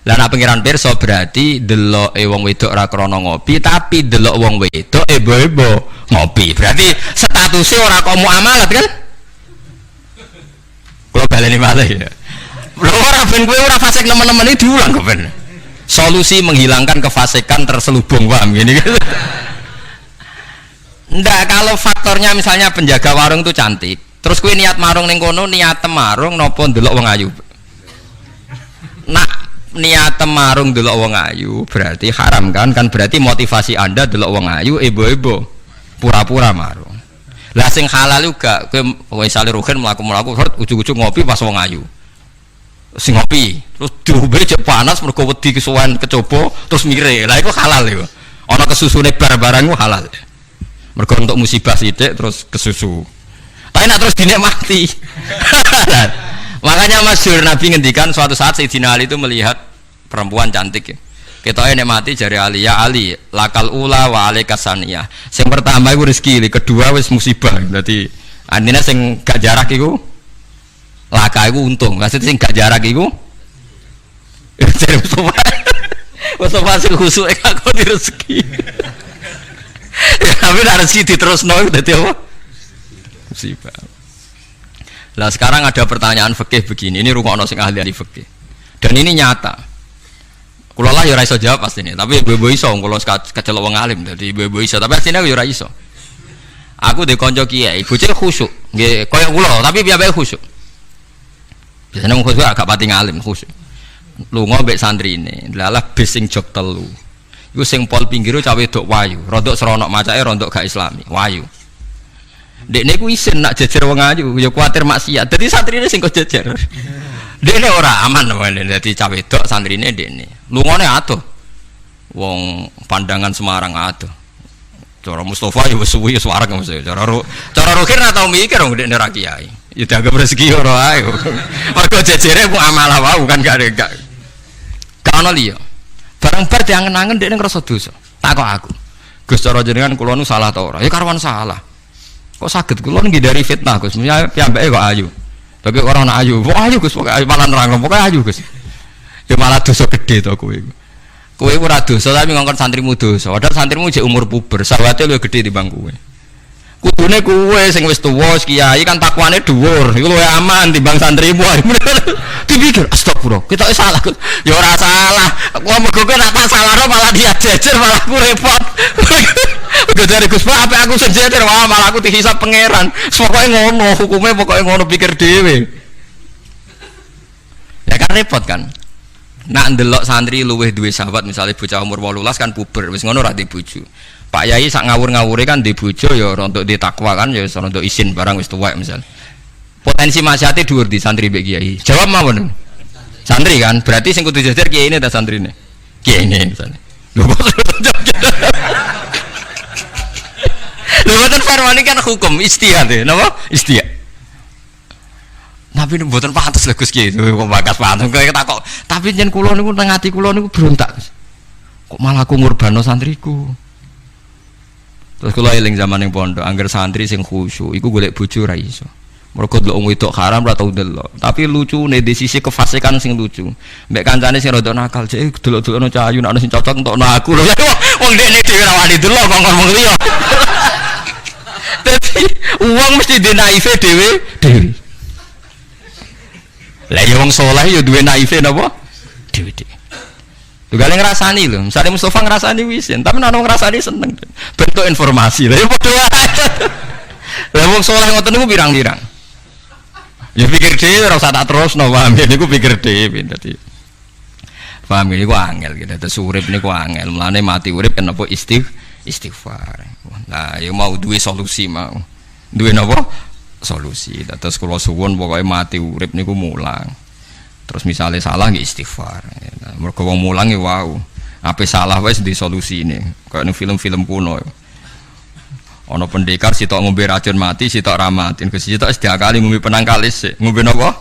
Lah nek pangeran pirsa berarti deloke wong wedok ora krana ngopi, tapi delok wong wedok ebo-ebo ngopi. Berarti statusnya ora kok muamalat kan? Kalau baleni malih ya. Lho ora ben kowe ora fasik nemen-nemen iki diulang kok ben. Solusi menghilangkan kefasikan terselubung paham gini gitu. Ndak kalau faktornya misalnya penjaga warung itu cantik, terus kowe niat marung ning kono niat marung napa ndelok wong ayu. Nak niat marung delok wong ayu berarti haram kan berarti motivasi Anda delok wong ayu ebo-ebo pura-pura marung. Lah sing halal juga kowe misale rugen mlaku-mlaku ujug-ujug ngopi pas wong ayu. Sing ngopi terus diombe cek panas mergo wedi kesuwen kecoba terus mire. Lah iku halal iku. Ana kesusune bar-barang ku halal. Mergo untuk musibah sithik terus kesusu. Tapi nak terus dinikmati. Makanya masyhur Nabi ngendikan suatu saat Sayyidina Ali itu melihat perempuan cantik ya. Ketoke nek mati jari Ali, ya Ali, lakal ula wa alaika saniyah. Sing pertama iku rezeki, kedua wis musibah. Berarti artinya sing gak jarak iku laka iku untung. Maksud sing gak jarak iku jare Mustafa sing khusuk aku di rezeki. Ya tapi nek rezeki diterusno dadi apa? Musibah. Lah sekarang ada pertanyaan fikih begini, ini rungokno sing ahli fikih. Dan ini nyata. Kula lah ya ora iso jawab pasti ini, tapi ibu-ibu iso kula kecelok wong alim, dadi ibu-ibu iso, tapi asline aku ya ora iso. Aku de kanca kiai, bocah khusyuk, nggih koyo kula, tapi piyambake khusyuk. Biasane wong khusyuk agak pati ngalim khusyuk. Lunga mbek santrine, lalah bis sing jog telu. Iku sing pol pinggire cawe wedok wayu, rodok seronok macake rodok gak islami, wayu. Dekne ku isin nak jejer wong ayu, ya kuwatir maksiat. Dadi santrine sing kok jejer. Dekne ora aman wae dadi cah wedok santrine dekne. Lungone atuh. Wong pandangan Semarang atuh. Cara Mustafa ya wis suwi wis wareg mesti. Cara Rohir ora tau mikir wong dekne ra kiai. Ya dianggap rezeki ora ae. Mergo jejere ku amalah wae kan gak ada. Kana liya. Barang bar diangen-angen dekne ngrasa dosa. Takok aku. Gus cara jenengan kula nu salah ta ora? Ya karuan salah. Kok saged kula ngindari fitnah Gus. Piyambake kok ayu. Tapi orang nak ayu. Kok ayu Gus? Pokoke ayu malah nerang pokoke ayu Gus. Ya malah dosa gede to kowe iku. Kowe ora dosa tapi ngongkon santrimu dosa. Padahal santrimu jek umur puber, sawate luwih gede timbang kowe. Kudune kowe sing wis tuwa kiai kan takwane dhuwur. Iku luwih aman timbang santrimu. Dipikir astagfirullah, kita salah Gus. Ya ora salah. Aku mergo kowe nak tak salahno malah dia jejer malah aku repot. Udah dari Gus Pak, apa aku sejajar, wah malah aku dihisap pangeran. Pokoknya ngono, hukumnya pokoknya ngono pikir dewe. Ya kan repot kan. Nak ndelok santri luweh duwe sahabat misalnya bocah umur 18 kan puber, wis ngono ra di bojo. Pak Yai sak ngawur-ngawure kan di bojo ya untuk di takwa kan ya untuk isin barang wis tuwek misal. Potensi maksiate dhuwur di santri mbek kiai. Jawab mawon. Santri kan, berarti sing kudu jajar kiai ini ta santrine. Kiai ini misalnya. Lho kok Lho Farwani kan hukum istihad ya, napa? Istihad. Tapi mboten pantes lho Gus Ki, kok bakas pantes kok takok. Tapi yen kula niku nang ati kula niku berontak. Kok malah aku ngurbano santriku. Terus kula eling zaman ning pondok, angger santri sing khusyuk iku golek bojo ra iso. Mergo delok wong wedok haram ra tau delok. Tapi lucune di sisi kefasikan sing lucu. Mbek kancane sing rada nakal, cek delok-delokno cah ayu nek ana sing cocok entokno aku. Wong dekne dhewe ra wani delok kok ngomong liya. Dadi wong mesti di naife dhewe. Lah ya wong saleh ya duwe naife napa? Dhewe. Tugale ngrasani lho, misale Mustofa ngrasani wisin, tapi nek ngrasani seneng. Bentuk informasi. Lah ya padha wae. Lah wong saleh ngoten niku pirang-pirang. Ya pikir dhewe ora usah tak terusno, paham ya niku pikir dhewe dadi. Paham niku angel gitu. Terus urip niku angel. Mulane mati urip kenapa istighfar. Nah, ya mau duwe solusi mau. Duwe napa? Solusi. Terus kula suwun pokoke mati urip niku mulang. Terus misalnya salah nggih istighfar. Mergo wong mulang ya wau. Ape salah wae di solusine. Kayak ning film-film kuno. Ana pendekar sitok ngombe racun mati, sitok ra mati. Sitok wis diakali ngombe penangkalis. Ngombe napa?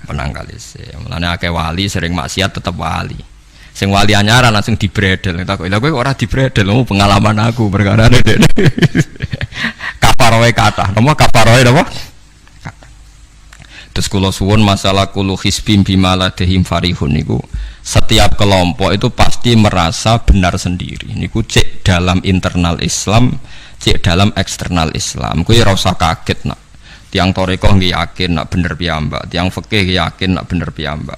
Penangkalis. Mulane akeh wali sering maksiat tetep wali. Sing wali anyaran langsung dibredel. Tak kok lha kowe ora dibredel, pengalaman aku perkara nek. Kafaroe kata. Napa kafaroe napa? Terus kula suwun masalah kulu hisbim bimaladehim farihun niku setiap kelompok itu pasti merasa benar sendiri. Niku cek dalam internal Islam, cek dalam eksternal Islam. Kuwi ora usah kaget nak. Tiang torikoh nggih yakin nak bener piyambak, tiang fikih yakin nak bener piyambak.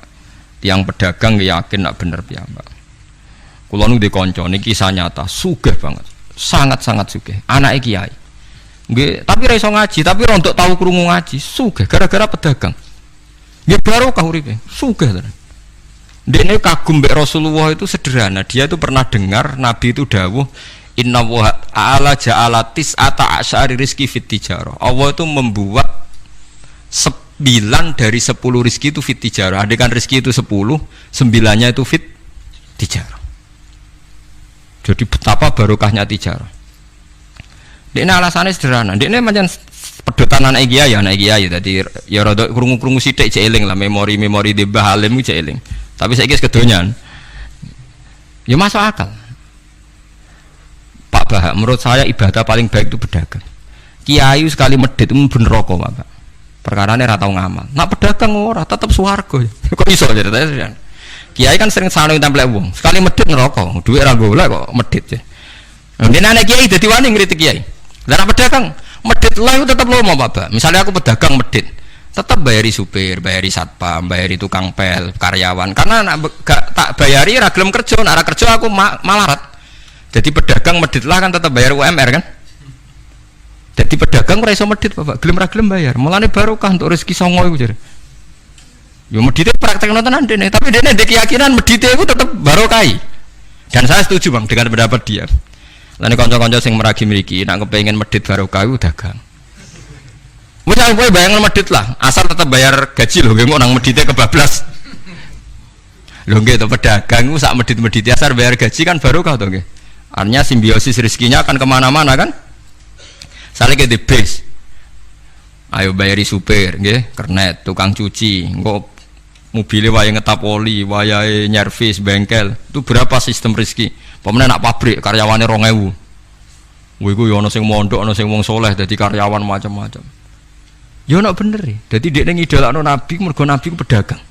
Tiang pedagang yakin nak bener piyambak. Kula nu di kanca niki kisah nyata, sugih banget. Sangat-sangat sugih. Anake kiai. Nggih, tapi ra iso ngaji, tapi rontok tahu krungu ngaji, sugih gara-gara pedagang. Nggih barokah uripe, sugih tenan. Dekne kagum mbek Rasulullah itu sederhana, dia itu pernah dengar Nabi itu dawuh Inna wa ta'ala ja'ala tis'ata asyari rizki fit tijarah. Allah itu membuat 9 dari 10 rizki itu fit tijarah. Adekan rizki itu 10, 9-nya itu fit tijarah. Jadi betapa barokahnya tijarah. Ini alasannya sederhana. Ini macam pedotan anak kiai, Jadi ya rada krungu-krungu sithik cek eling lah memori-memori di Mbah Halim cek eling. Tapi saiki wis kedonyan. Ya masuk akal. Pak Bah, menurut saya ibadah paling baik itu berdagang. Kiai sekali medhit itu ben neraka, Pak. Perkarane ra tau ngamal. Nak pedagang ora tetep swarga. Kok iso ceritanya? Kiai kan sering saling templek wong. Sekali medhit neraka, dhuwit ra golek kok medhit. Dene anak kiai dadi wani ngritik kiai. Lah pedagang medhit lah itu tetap lomo Pak. Misalnya aku pedagang medhit, tetap bayari supir, bayari satpam, bayari tukang pel, karyawan. Karena gak tak bayari ra gelem kerja, nek ra kerja aku malarat. Jadi pedagang medhit lah kan tetap bayar UMR kan. Jadi pedagang ora iso medhit Bapak, gelem ra gelem bayar. Mulane barokah untuk rezeki songo iku jare. Yo medhite praktekno tenan dene, tapi dene ndek keyakinan medhite iku tetap barokai. Dan saya setuju Bang dengan pendapat dia. Lan kanca-kanca sing meragi mriki nek kepengin medhit barokah iku dagang. Wis kowe bayangan medhit lah, asal tetap bayar gaji lho, nggih nang medhite kebablas. Lho nggih to pedagang iku sak medhit-medhit asal bayar gaji kan barokah to nggih. Artinya simbiosis rezekinya akan kemana-mana kan? Saling ke the base. Ayo bayari supir, nggih, kernet, tukang cuci, engko mobilnya wayahe ngetap oli, wayahe nyervis bengkel. Itu berapa sistem rezeki? Pemene nak pabrik karyawane 2000. Kuwi ku yo ana sing mondok, ana sing wong saleh dadi karyawan macam-macam. Yo nak bener e. Dadi dekne ngidolakno Nabi mergo Nabi ku pedagang.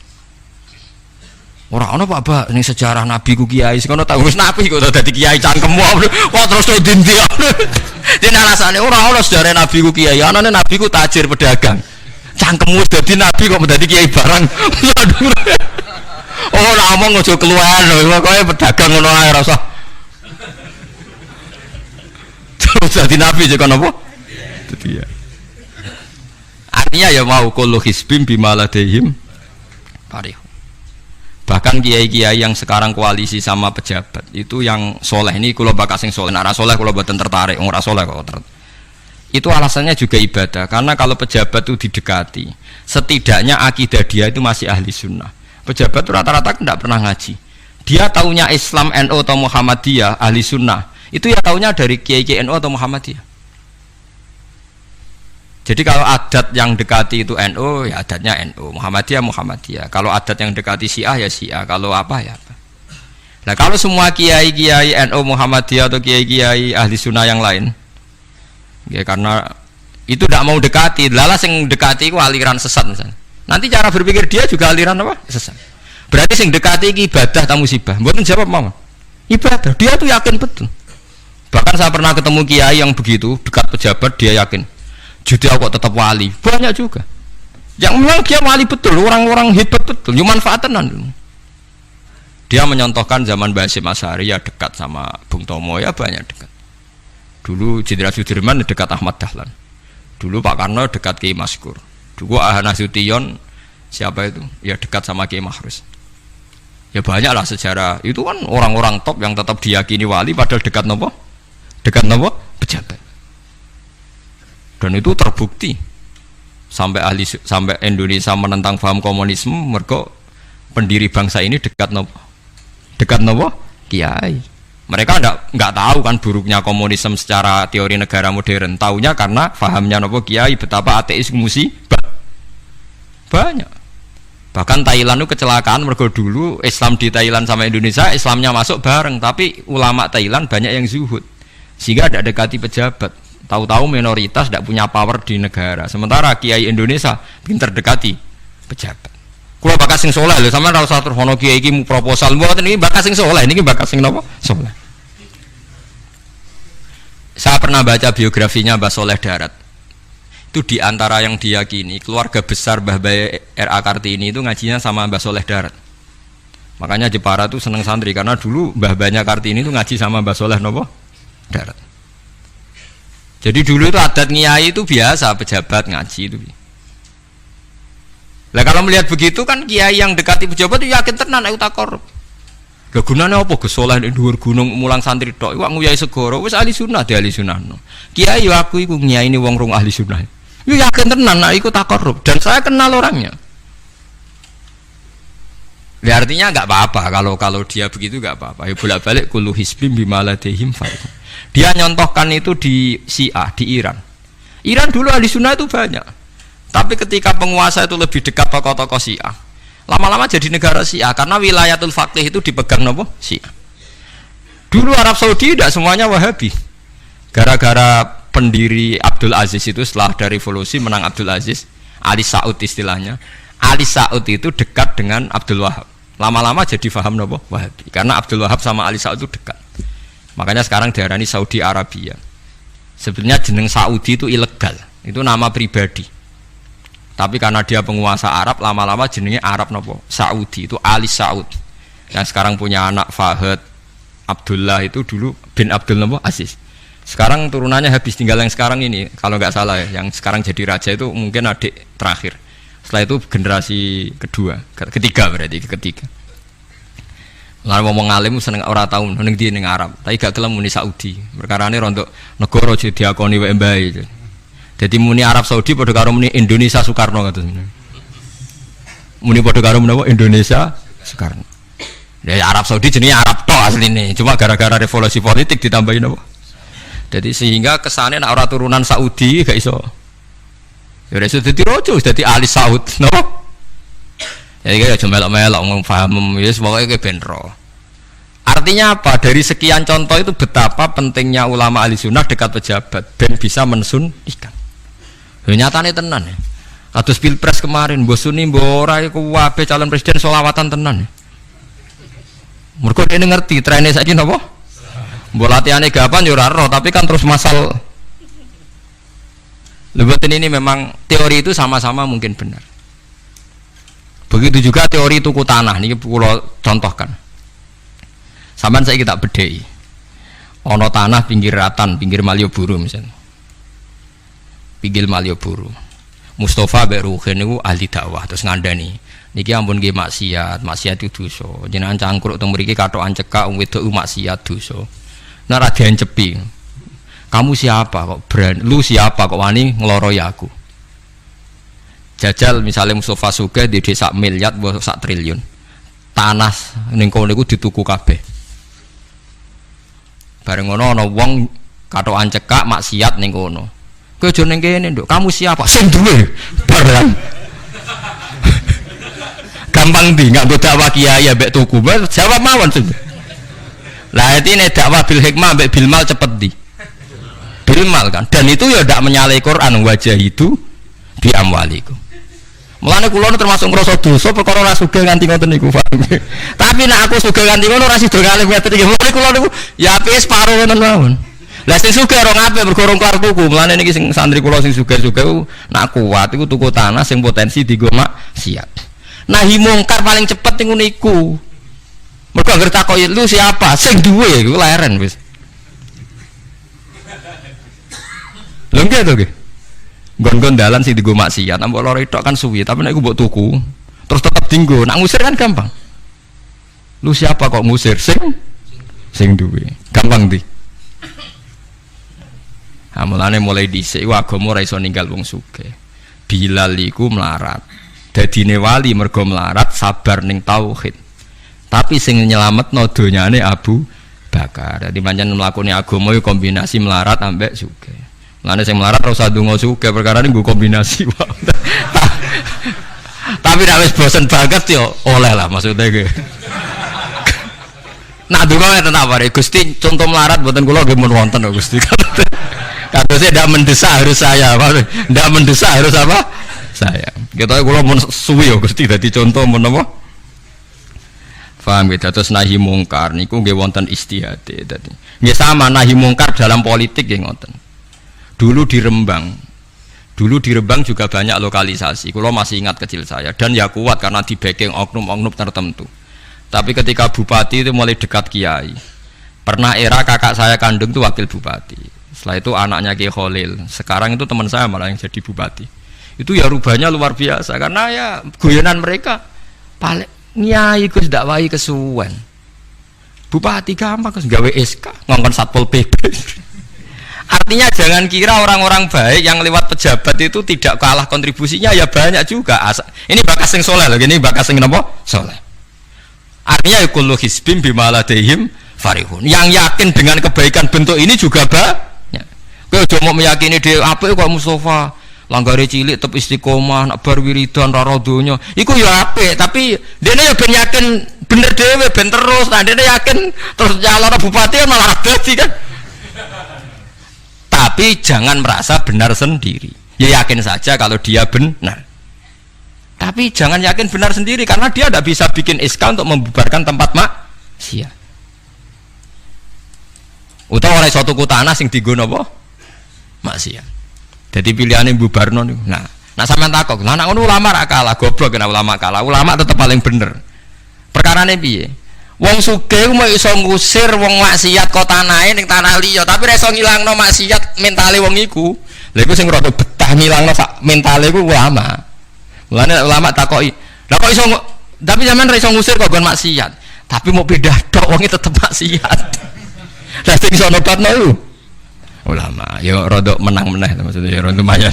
Ora ana Pak ning sejarah Nabi ku kiai sing ana tau wis Nabi kok dadi kiai cangkemmu. Kok terus ndi-ndi. Dene alasane ora ana sejarah Nabi ku kiai, anane Nabi ku tajir pedagang. Cangkemmu wis dadi Nabi kok dadi kiai barang. Oh, ora omong aja keluar lho, pokoke pedagang ngono ae ora usah. Terus dadi Nabi juga napa? Dadi ya. Artinya ya mau kullu hisbim bimaladehim parih. Bahkan kiai-kiai yang sekarang koalisi sama pejabat itu yang soleh ini kula bakas sing soleh, nek ora soleh kula mboten tertarik, ora soleh kok. Itu alasannya juga ibadah, karena kalau pejabat itu didekati, setidaknya akidah dia itu masih ahli sunnah. Pejabat itu rata-rata tidak pernah ngaji. Dia taunya Islam NU atau Muhammadiyah ahli sunnah, itu ya taunya dari kiai-kiai NU atau Muhammadiyah. Jadi kalau adat yang dekati itu NU, ya adatnya NU, Muhammadiyah, Muhammadiyah. Kalau adat yang dekati Syiah, ya Syiah. Kalau apa, ya apa. Nah kalau semua kiai-kiai NU, Muhammadiyah atau kiai-kiai ahli sunnah yang lain, ya karena itu tidak mau dekati, lalas yang dekati itu aliran sesat misalnya. Nanti cara berpikir dia juga aliran apa? Sesat. Berarti yang dekati itu ibadah atau musibah. Bukan jawab mama. Ibadah, dia tuh yakin betul. Bahkan saya pernah ketemu kiai yang begitu, dekat pejabat, dia yakin. Jadi aku kok tetap wali, banyak juga. Yang memang dia wali betul, orang-orang hebat betul, cuma manfaatan. Dia menyontohkan zaman Mbah Hasyim Asy'ari ya dekat sama Bung Tomo ya banyak dekat. Dulu Jenderal Sudirman dekat Ahmad Dahlan. Dulu Pak Karno dekat Kiai Maskur. Dulu Ahana Sution siapa itu? Ya dekat sama Kiai Mahrus. Ya banyak lah sejarah. Itu kan orang-orang top yang tetap diyakini wali padahal dekat nopo? Dekat nopo? Pejabat. Dan itu terbukti. Sampai Indonesia menentang paham komunisme mergo pendiri bangsa ini dekat nopo? Dekat nopo? Kiai. Mereka enggak tahu kan buruknya komunisme secara teori negara modern. Taunya karena fahamnya nopo Kiai betapa ateis musibah. Banyak. Bahkan Thailand itu kecelakaan mergo dulu Islam di Thailand sama Indonesia Islamnya masuk bareng, tapi ulama Thailand banyak yang zuhud sehingga tidak dekati pejabat. Tahu-tahu minoritas tidak punya power di negara. Sementara Kiai Indonesia pinter dekati pejabat. Kulo bakas sing soleh lho, sampean ora usah terus ono kiai iki proposal mboten iki bakas sing soleh, niki bakas sing napa? Soleh. Saya pernah baca biografinya Mbah Soleh Darat. Itu di antara yang diyakini keluarga besar Mbah Bae R.A. Kartini itu ngajinya sama Mbah Soleh Darat. Makanya Jepara tuh seneng santri karena dulu Mbah Banyak Kartini itu ngaji sama Mbah Soleh napa? Darat. Jadi dulu itu adat ngiyai itu biasa pejabat ngaji itu. Lah kalau melihat begitu kan kiai yang dekati pejabat itu yakin tenan aku tak korup. Lah gunane apa gesoleh ning dhuwur gunung mulang santri tok iwak nguyai segoro wis ahli sunnah di ahli sunnah. Kiai yo aku iku nyaini wong rong ahli sunnah. Yo yakin tenan nek iku tak korup dan saya kenal orangnya. Ya artinya enggak apa-apa kalau dia begitu enggak apa-apa. Ya bolak-balik kullu hisbim bima ladehim fa'il. Dia nyontohkan itu di Syiah di Iran. Iran dulu ahli sunnah itu banyak. Tapi ketika penguasa itu lebih dekat tokoh-tokoh Syiah, lama-lama jadi negara Syiah karena wilayatul faqih itu dipegang nopo Syiah. Dulu Arab Saudi tidak semuanya Wahabi. Gara-gara pendiri Abdul Aziz itu setelah dari revolusi menang Abdul Aziz, Ali Saud istilahnya. Ali Saud itu dekat dengan Abdul Wahab. Lama-lama jadi faham nopo Wahabi karena Abdul Wahab sama Ali Saud itu dekat. Makanya sekarang diarani Saudi Arabia. Sebenarnya jeneng Saudi itu ilegal. Itu nama pribadi. Tapi karena dia penguasa Arab, lama-lama jenenge Arab nopo Saudi itu Ali Saud. Yang sekarang punya anak Fahad Abdullah itu dulu bin Abdul nopo Aziz. Sekarang turunannya habis tinggal yang sekarang ini, kalau nggak salah ya, yang sekarang jadi raja itu mungkin adik terakhir. Setelah itu generasi ketiga berarti ketiga. Lalu ngomong alim seneng ora tau ning ndi ning Arab, tapi gak kelem muni Saudi. Perkarane rontok negara diakoni wae mbae. Jadi muni Arab Saudi pada karo muni Indonesia Soekarno kata sebenarnya. Muni pada karo menapa Indonesia Soekarno. Ya Arab Saudi jenenge Arab tok asline, cuma gara-gara revolusi politik ditambahin apa. Jadi sehingga kesane nek ora turunan Saudi gak iso. Ya wis dadi rojo, dadi Ali Saud, napa? Jadi kayak cuma melok-melok ngomong paham, ya semoga kayak benro. Artinya apa? Dari sekian contoh itu betapa pentingnya ulama ahli sunnah dekat pejabat dan bisa mensunnikan. Nyatane tenan ya. Kados pilpres kemarin, mbok suni mbok ora iku wae calon presiden selawatan tenan. Mergo dene ngerti trene saiki napa? Mbok latihane gapan yo ora ero, tapi kan terus masal. Lebetin ini memang teori itu sama-sama mungkin benar. Begitu juga teori tuku tanah niki kula contohkan. Sampeyan saiki tak bedheki. Ana tanah pinggir Ratan, pinggir Malioboro misalnya. Pinggir Malioboro. Mustafa mbek Ruhin niku ahli dakwah terus ngandani. Niki ampun nggih maksiat itu dosa. Jenengan cangkruk teng mriki kathokan cekak wong wedok maksiat dosa. Nek ra diancepi. Kamu siapa kok brand? Lu siapa kok wani ngloroi aku? Jajal misalnya Mustafa Sugih di desa miliar mbok sak triliun. Tanah ning kono niku dituku kabeh. Bareng ngono ana wong kathokan cekak maksiat ning kono. Kowe aja ning kene, Nduk. Kamu siapa? Sing duwe. Barang. Gampang ndi nganggo dakwah kiai mbek tuku. Jawab mawon sing. Lah intine dakwah bil hikmah mbek bil mal cepet ndi? Bil mal kan. Dan itu ya ndak menyalahi Quran wajah itu bi amwalikum. Mulane kula termasuk ngrasa dosa perkara ora sugih nganti ngoten niku. Tapi nek aku sugih nganti ngono ora sida kalih ngeten iki. Mulane kula niku ya apik separo ngoten mawon. Lah sing sugih ora ngapik mergo ora kelar tuku. Mulane niki sing santri kula sing sugih-sugih nak kuat iku tuku tanah sing potensi dienggo maksiat. Nahi mungkar paling cepet niku niku. Mergo anggere takoki lu siapa? Sing duwe iku leren wis. Lho nggih to nggih. Nggon-nggon dalan sing dienggo maksiat, mbok loro tok kan suwi, tapi nek iku mbok tuku, terus tetep dienggo. Nak ngusir kan gampang. Lu siapa kok ngusir? Sing duwe. Gampang di. Mulane mulai dhisik iku agama ora iso ninggal wong sugih. Bilal iku melarat. Dadine wali mergo melarat sabar ning tauhid. Tapi sing nyelametno donyane Abu Bakar. Dadi pancen mlakune agama iku kombinasi melarat ambek sugih. Mulane sing melarat ora usah ndonga sugih perkara nggo kombinasi wae. Tapi nek wis bosen banget yo oleh lah maksudnya ge. Nak ndonga ngeten apa Gusti contoh melarat mboten kula nggih mun wonten kok Gusti. Katanya tidak mendesak harus saya, tidak mendesak harus apa? Saya. Kita kalau mau suwi ya Gusti, jadi contoh mau apa? Faham gitu. Terus nahi mungkar, niku nggih wonten istihade. Jadi, nggih sama nahi mungkar dalam politik nggih ngoten. Dulu di Rembang juga banyak lokalisasi. Kalau masih ingat kecil saya dan ya kuat karena di backing oknum-oknum tertentu. Tapi ketika bupati itu mulai dekat kiai, pernah era kakak saya kandung itu wakil bupati. Setelah itu anaknya Kiai Khalil. Sekarang itu teman saya malah yang jadi bupati. Itu ya rubahnya luar biasa karena ya guyonan mereka paling nyai Gus dakwahi kesuwen. Bupati gampang Gus gawe SK ngongkon Satpol PP. Artinya jangan kira orang-orang baik yang lewat pejabat itu tidak kalah kontribusinya ya banyak juga. Ini bakas sing soleh loh, ini bakas sing napa? Soleh. Artinya kullu hizbin bima ladaihim farihun. Yang yakin dengan kebaikan bentuk ini juga kowe aja mau meyakini dhewe apik kok Mustofa langgare cilik tetep istiqomah nak bar wiridan ra donya iku ya apik tapi dene ya ben yakin bener dhewe ben terus nah dene yakin terus calon bupati malah dadi kan tapi jangan merasa benar sendiri ya yakin saja kalau dia benar tapi jangan yakin benar sendiri karena dia tidak bisa bikin SK untuk membubarkan tempat maksiat utawa oleh suatu tanah sing dienggo napa maksiat. Jadi pilihannya bubarno niku. Nah sampean takok, lah nek ngono ulama ra kalah, goblok kena ulama kalah. Ulama tetep paling bener. Perkarane piye? Wong sugih mau iso ngusir wong maksiat kok tanahe ning tanah liya, tapi ra iso ngilangno maksiat mentale wong iku. Lha iku sing rada betah ngilangno sak mentale iku ulama. Mulane ulama takoki, "Lah kok iso tapi sampean ra iso ngusir kok gon maksiat, tapi mau pindah tok wong tetep maksiat." Lah sing iso nobatno iku ulama, ya rodok menang-menang maksudnya ya rodok lumayan.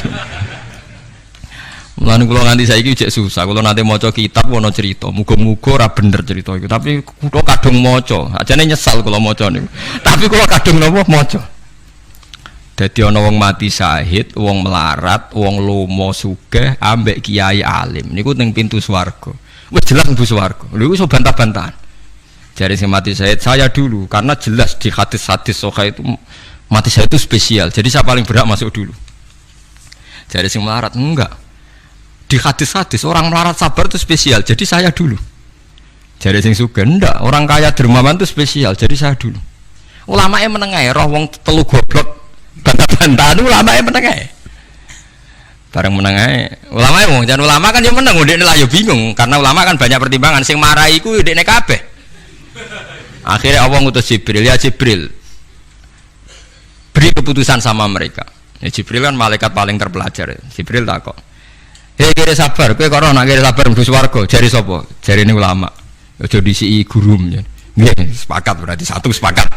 Mulane kula nganti saiki jek susah, kula nate maca kitab ana cerita, muga-muga ora bener cerita iku, tapi kula kadung maca, ajane nyesal kula maca niku. Tapi kula kadung napa maca. Dadi ana wong mati syahid, wong melarat, wong lomo sugih ambek kiai alim niku ning pintu swarga. Wis jelas mlebu swarga. Lha iku iso bantah-bantahan. Jare sing mati syahid saya dulu karena jelas di hadis-hadis sahih itu mati saya itu spesial, jadi saya paling berhak masuk dulu. Jadi sing melarat enggak. Di hadis-hadis orang melarat sabar itu spesial, jadi saya dulu. Jadi sing sugih enggak, orang kaya dermawan itu spesial, jadi saya dulu. Ulamae menengae roh wong telu goblok bantah-bantahan ulamae menengae. Bareng menengae, ulamae wong jan ulama kan yo meneng, ndekne lah yo bingung karena ulama kan banyak pertimbangan, sing marahi iku ndekne kabeh. Akhirnya Allah ngutus Jibril, ya Jibril beri keputusan sama mereka. Ya, Jibril kan malaikat paling terpelajar. Jibril takok, "Hei kira sabar, kowe kok ora nak kira sabar mlebu swarga?" Jari sapa? Jarine ulama. Aja disiki gurum ya. Nggih, sepakat berarti satu sepakat.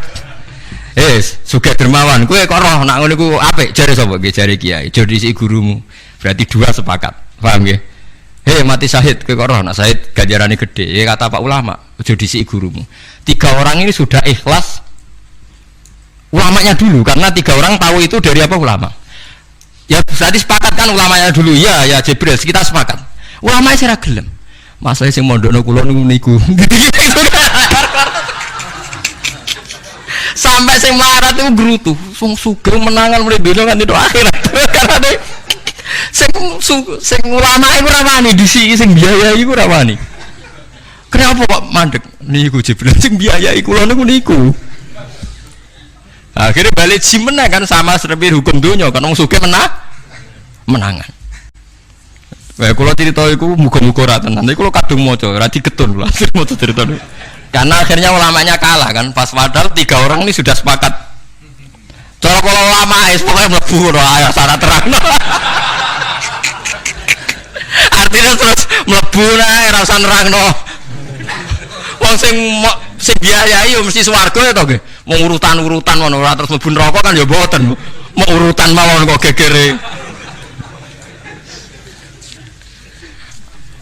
Sugih dermawan, kowe kok ora nak ngono iku apik? Jari sapa? Nggih jari kiai. Aja disiki gurumu. Berarti dua sepakat. Paham nggih? Mati syahid, kowe kok ora nak syahid ganjarane gede. Ya kata Pak ulama, aja disiki gurumu. Tiga orang ini sudah ikhlas ulamanya dulu karena tiga orang tahu itu dari apa ulama ya berarti sepakat kan ulamanya dulu ya Jibril kita sepakat ulamanya sira gelem masalah sing mondokno kula niku sampai sing melarat itu gerutu sing sugih menangan mulai dunia kan itu akhirat karena sing ulama iku ora wani disiki sing biayai iku ora wani kenapa kok mandek niku Jibril sing biayai kula niku akhirnya balik menang kan sama seperti hukum dunia kan wong sugih menangan. Kalau cerita itu muga-muga ra tenan. Iku kadung maca, ra digetun lho. Maca cerita niku. Karena akhirnya ulamanya kalah kan, pas padahal 3 orang ini sudah sepakat. Kalau ulama pokoknya mlebu ayat syarat terang. Artinya terus mlebu ora usah nerangno. Wong sing biayai yo mesti swarga ya to nggih. Mau urutan-urutan ngono ora terus mlebu neraka kan ya mboten. Mau urutan mawon kok gegere.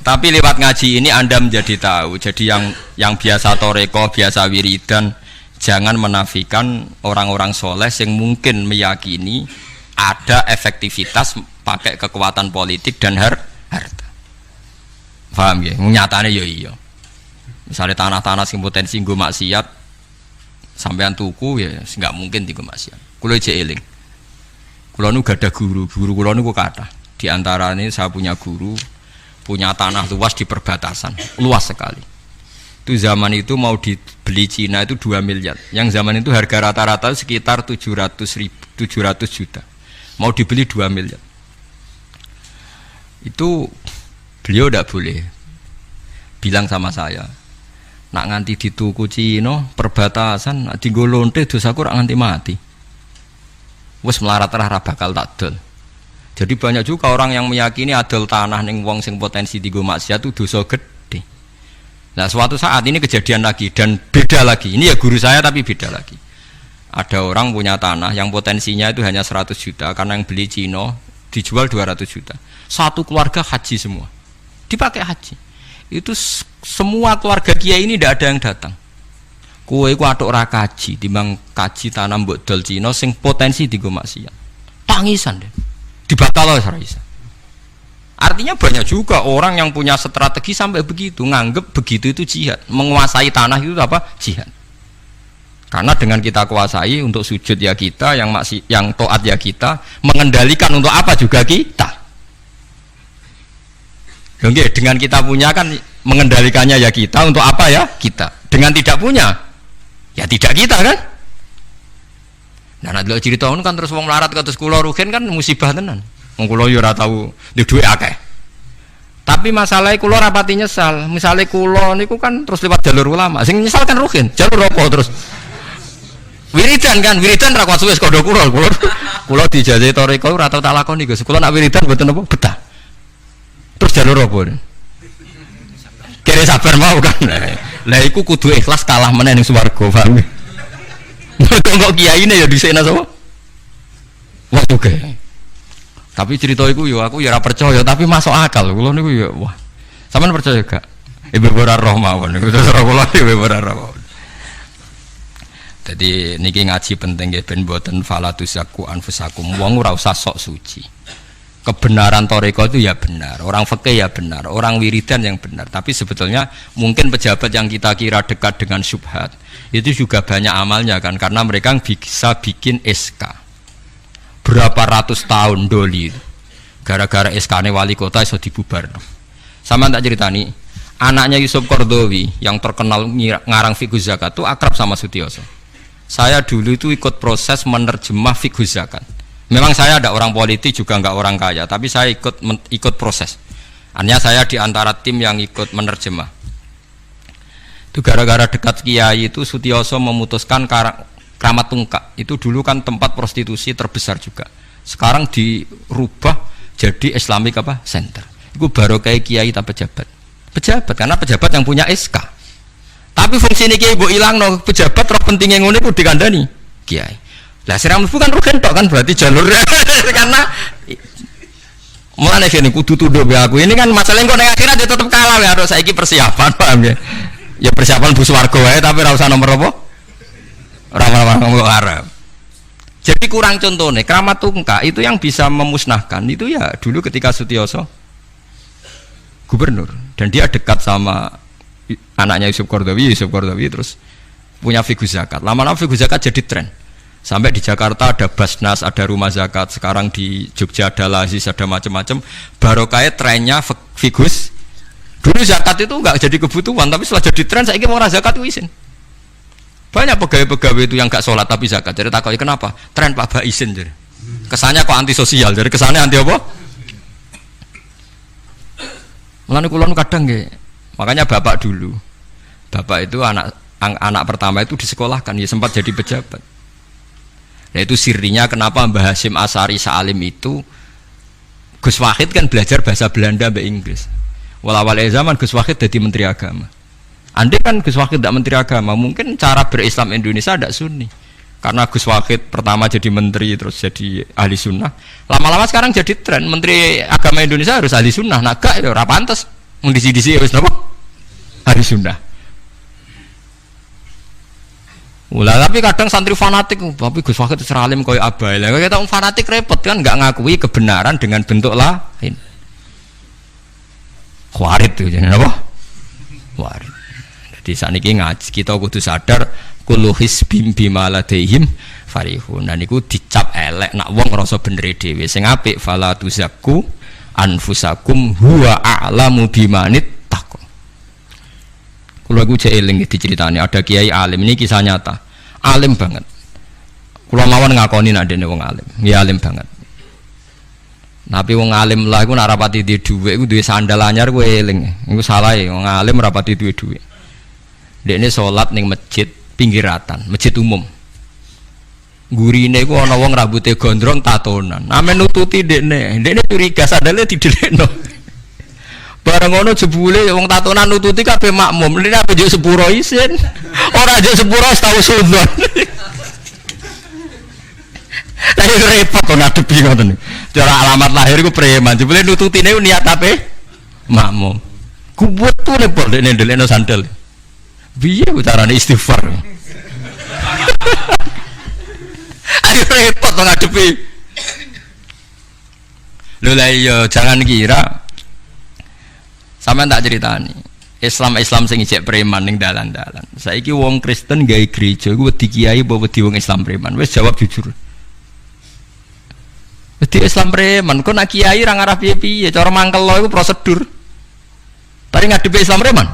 Tapi lewat ngaji ini Anda menjadi tahu. Jadi yang biasa toreko, biasa wiridan, jangan menafikan orang-orang soleh yang mungkin meyakini ada efektivitas pakai kekuatan politik dan harta. Paham ya? Nyatanya ya iya. Misalnya tanah-tanah sing potensi nggo maksiat, sampean tuku ya nggak mungkin dienggo maksiat. Kulo aja eling. Kulo nu gak ada guru kulo nu kathah. Di antara ini saya punya guru punya tanah luas di perbatasan, luas sekali. Itu zaman itu mau dibeli Cina itu 2 miliar. Yang zaman itu harga rata-rata sekitar 700 juta. Mau dibeli 2 miliar. Itu beliau tidak boleh bilang sama saya, nak nganti dituku Cina perbatasan, nak dienggo lonte dosaku rak nganti mati. Wes melarat ra bakal tak dol. Jadi banyak juga orang yang meyakini adol tanah ning wong sing potensi dienggo maksiat itu dosa gede. Nah, suatu saat ini kejadian lagi dan beda lagi. Ini ya guru saya tapi beda lagi. Ada orang punya tanah yang potensinya itu hanya 100 juta karena yang beli Cina dijual 200 juta. Satu keluarga haji semua. Dipakai haji. Itu semua keluarga kiai ini tidak ada yang datang. Kowe iku atuk ora kaji, timbang kaji tanah mbok dol Cina sing potensi dienggo maksiat. Tangisan deh. Dibatal oleh Raisa. Artinya banyak juga orang yang punya strategi sampai begitu, nganggep begitu itu jihad, menguasai tanah itu apa? Jihad. Karena dengan kita kuasai untuk sujud ya kita, yang taat ya kita, mengendalikan untuk apa juga kita. Oke, dengan kita punya kan mengendalikannya ya kita, untuk apa ya kita. Dengan tidak punya, ya tidak kita kan. Nah, nek cerita ngono kan terus wong melarat kados kula rugen kan musibah tenan. Wong kula yo ora tau duwe akeh. Tapi masalahnya kula rapati nyesal. Misale kula niku kan terus lewat jalur ulama. Sing nyesal kan rugen. Jalur apa terus? Wiridan kan, wiridan ra kuat suwe kondo kula. Kula dijajahi toriko ora tau tak lakoni Gus. Kula nak wiridan mboten apa betah. Terus jalur apa? Kira sabar mau kan. Lah iku kudu ikhlas kalah meneh ning swarga, paham? Kok kiai ini ya disena sapa? Wah oke. Tapi cerita iku yo aku ya ora percaya tapi masuk akal. Kula niku ya wah. Sampeyan percaya gak? Ibu ora roh mawon niku terus kula ibu ora roh. Jadi niki ngaji penting nggih ben mboten falatusaku anfusakum. Wong ora usah sok suci. Kebenaran toriko itu ya benar, orang fikih ya benar, orang wiridan yang benar. Tapi sebetulnya mungkin pejabat yang kita kira dekat dengan syubhat itu juga banyak amalnya kan, karena mereka bisa bikin SK berapa ratus tahun doli gara-gara SK-nya wali kota iso dibubar. Sama tak ceritani, anaknya Yusuf Qaradawi yang terkenal ngarang fiqh zakat itu akrab sama Sutioso. Saya dulu itu ikut proses menerjemah fiqh zakat. Memang saya ada orang politik juga enggak orang kaya, tapi saya ikut proses. Hanya saya di antara tim yang ikut menerjemah. Itu gara-gara dekat kiai itu Sutioso memutuskan Kramat Tungkak. Itu dulu kan tempat prostitusi terbesar juga. Sekarang dirubah jadi Islamic apa? Center. Itu baru kayak kiai tak pejabat. Pejabat karena pejabat yang punya SK. Tapi fungsi ini kiai mbok ilangno, pejabat roh pentingnya ngono iku dikandani kiai. Lah siram mlebu kan rugen tok kan berarti jalur karena mulane kene kudu tunduk be aku. Ini kan masalahnya kok ning akhirat ya tetep kalah ya harus saiki persiapan paham ya. Ya persiapan bus warga wae tapi ora usah nomor apa? Ora arep. Jadi kurang contohnya Kramat Tungkak itu yang bisa memusnahkan itu ya dulu ketika Sutioso gubernur dan dia dekat sama anaknya Yusuf Qaradawi terus punya fiqh zakat. Lama-lama fiqh zakat jadi tren. Sampai di Jakarta ada Basnas, ada rumah zakat. Sekarang di Jogja ada Lazis, ada macam-macam. Barokah trennya figus. Dulu zakat itu enggak jadi kebutuhan, tapi setelah jadi tren, saya ingin orang zakat itu izin. Banyak pegawai-pegawai itu yang enggak sholat tapi zakat. Jadi takutnya kenapa? Tren Pak Ba izin. Jadi kesannya kok antisosial. Jadi kesannya anti apa? Mulane kula kadang nggih. Makanya bapak dulu Bapak itu anak pertama itu disekolahkan, ya sempat jadi pejabat. Nah itu sirinya kenapa Mbah Hasyim Asy'ari Salim itu Gus Wahid kan belajar bahasa Belanda mbak Inggris. Awal zaman Gus Wahid jadi menteri agama. Andai kan Gus Wahid tidak menteri agama, mungkin cara berislam Indonesia tidak sunni. Karena Gus Wahid pertama jadi menteri terus jadi ahli sunnah. Lama-lama sekarang jadi tren menteri agama Indonesia harus ahli sunnah. Nah gak ya ora pantes mendisi-disi wis napa? Ahli sunnah. Ulah tapi kadang santri fanatik, tapi Gus Wahid seralim koyo abai. Lah kita fanatik repot kan nggak ngakui kebenaran dengan bentuk lain. Khawarit itu jadi apa? Khawarit. Jadi saniki ngaji kita kudu sadar kullu hisbim bima ladaihim farihun. Dan niku dicap elek nak wong ngrasa bener dhewe. Sing apik fala tuzakku anfusakum huwa a'lamu bimanit taqwa. Kula iku jek eling diceritani ada kiai alim, ini kisah nyata. Alim banget. Kula mawon ngakoni nek dene wong alim. Ya alim banget. Tapi wong alim lah iku nek rapati duwe dhuwit iku duwe sandal anyar kuwi eling. Iku salah e, wong alim rapati duwe dhuwit. Dekne salat ning masjid pinggiratan, masjid umum. Gurine iku ana wong rambute gondrong tatonan. Ame nututi dekne. Dekne curiga sandale didelekno. Bareng ngono jebule wong tatonan nututi kabeh makmum. Lha apa njuk sepuro isin. Ora njuk sepuro tau sudzon. Lah repot kok ngadepi ngoten. Cara alamat lahir iku preman. Jebule nututine niat ape? Makmum. Kuwet tuh repot dekne ndelekno sandal. Piye carane istighfar? Ayo repot kok ngadepi. Lho lah iya jangan kira sampean tak ceritani. Islam sing ijek preman ning dalan-dalan. Saiki wong Kristen gawe gereja iku wedi kiai apa wedi wong Islam preman? Wis jawab jujur. Wedi Islam preman, kok nak kiai ra ngarah piye-piye, cara mangkel iku prosedur. Tapi ngadepi Islam preman.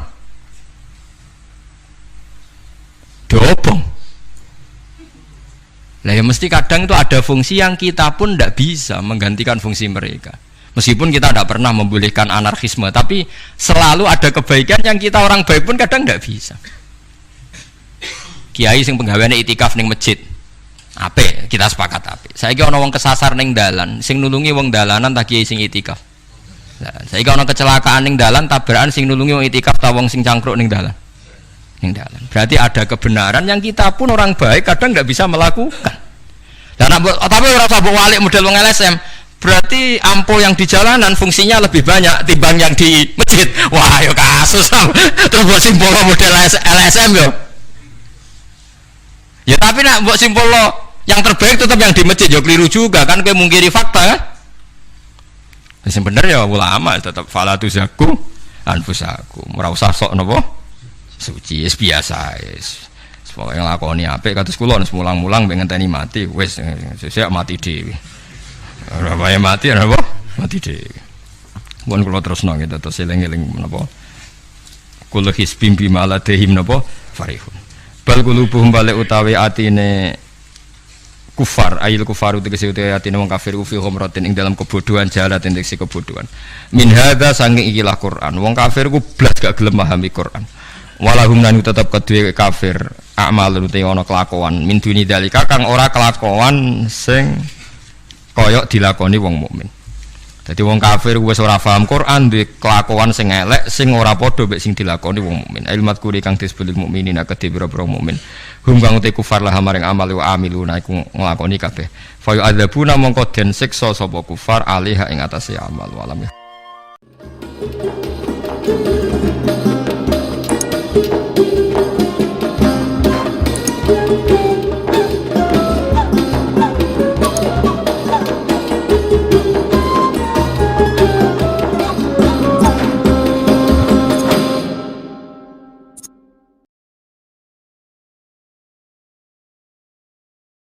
Dobong. Lah ya mesti kadang itu ada fungsi yang kita pun tidak bisa menggantikan fungsi mereka. Meskipun kita tidak pernah membolehkan anarkisme, tapi selalu ada kebaikan yang kita orang baik pun kadang tidak bisa. Kiai sing penggaweane itikaf ning masjid, ape kita sepakat ape. Saiki ana wong kesasar ning dalan, sing nulungi wong dalanan ta kiai sing itikaf. Lah saiki ana kecelakaan ning dalan, tabrakan sing nulungi wong itikaf ta wong sing cangkruk ning dalan. Ning dalan. Berarti ada kebenaran yang kita pun orang baik kadang tidak bisa melakukan. Dan tapi ora usah mbok walik model wong LSM. Berarti ampo yang di jalanan fungsinya lebih banyak timbang yang di masjid. Wah, yo kasus. Terus buat simbol model LSM yo. Ya tapi nak buat simbol yang terbaik tetap yang di masjid, yo keliru juga kan, kowe mungkiri fakta kan? Sing bener ya ulama tetap fala tuzaku anfusakum. Ora usah sok napa? Suci wis biasa wis. Pokoke nglakoni apik kados kula wis mulang-mulang pengen ngenteni mati wis sesuk mati dhewe. Ora wae mati apa? Mati dhewe. Mun kula terusno gitu terus eling-eling menapa? Kula hisbim bima ladehim napa? Farihun. Bal qulubuhum balik utawi atine kufar, ayil kufaru tegese utawi atine wong kafir fi ghamratin ing dalam kebodohan jalat tegese kebodohan. Min hadza saking ikilah Quran. Wong kafir ku blas gak gelem memahami Quran. Walahum lan tetep kedue kafir amal utawi ana kelakuan min duni dalika kang ora kelakuan sing koyok dilakoni wong mukmin. Dadi wong kafir wis ora paham Quran duwe kelakuan sing elek sing ora padha mek sing dilakoni wong mukmin. Ilmat kuri kang disebut mukminin akeh boro-boro mukmin. Hum kang te kufar lah maring amal wa amiluna iku nglakoni kabeh. Fa yu'adzabuna mongko den siksa sapa kufar alih ing atase amal walam ya.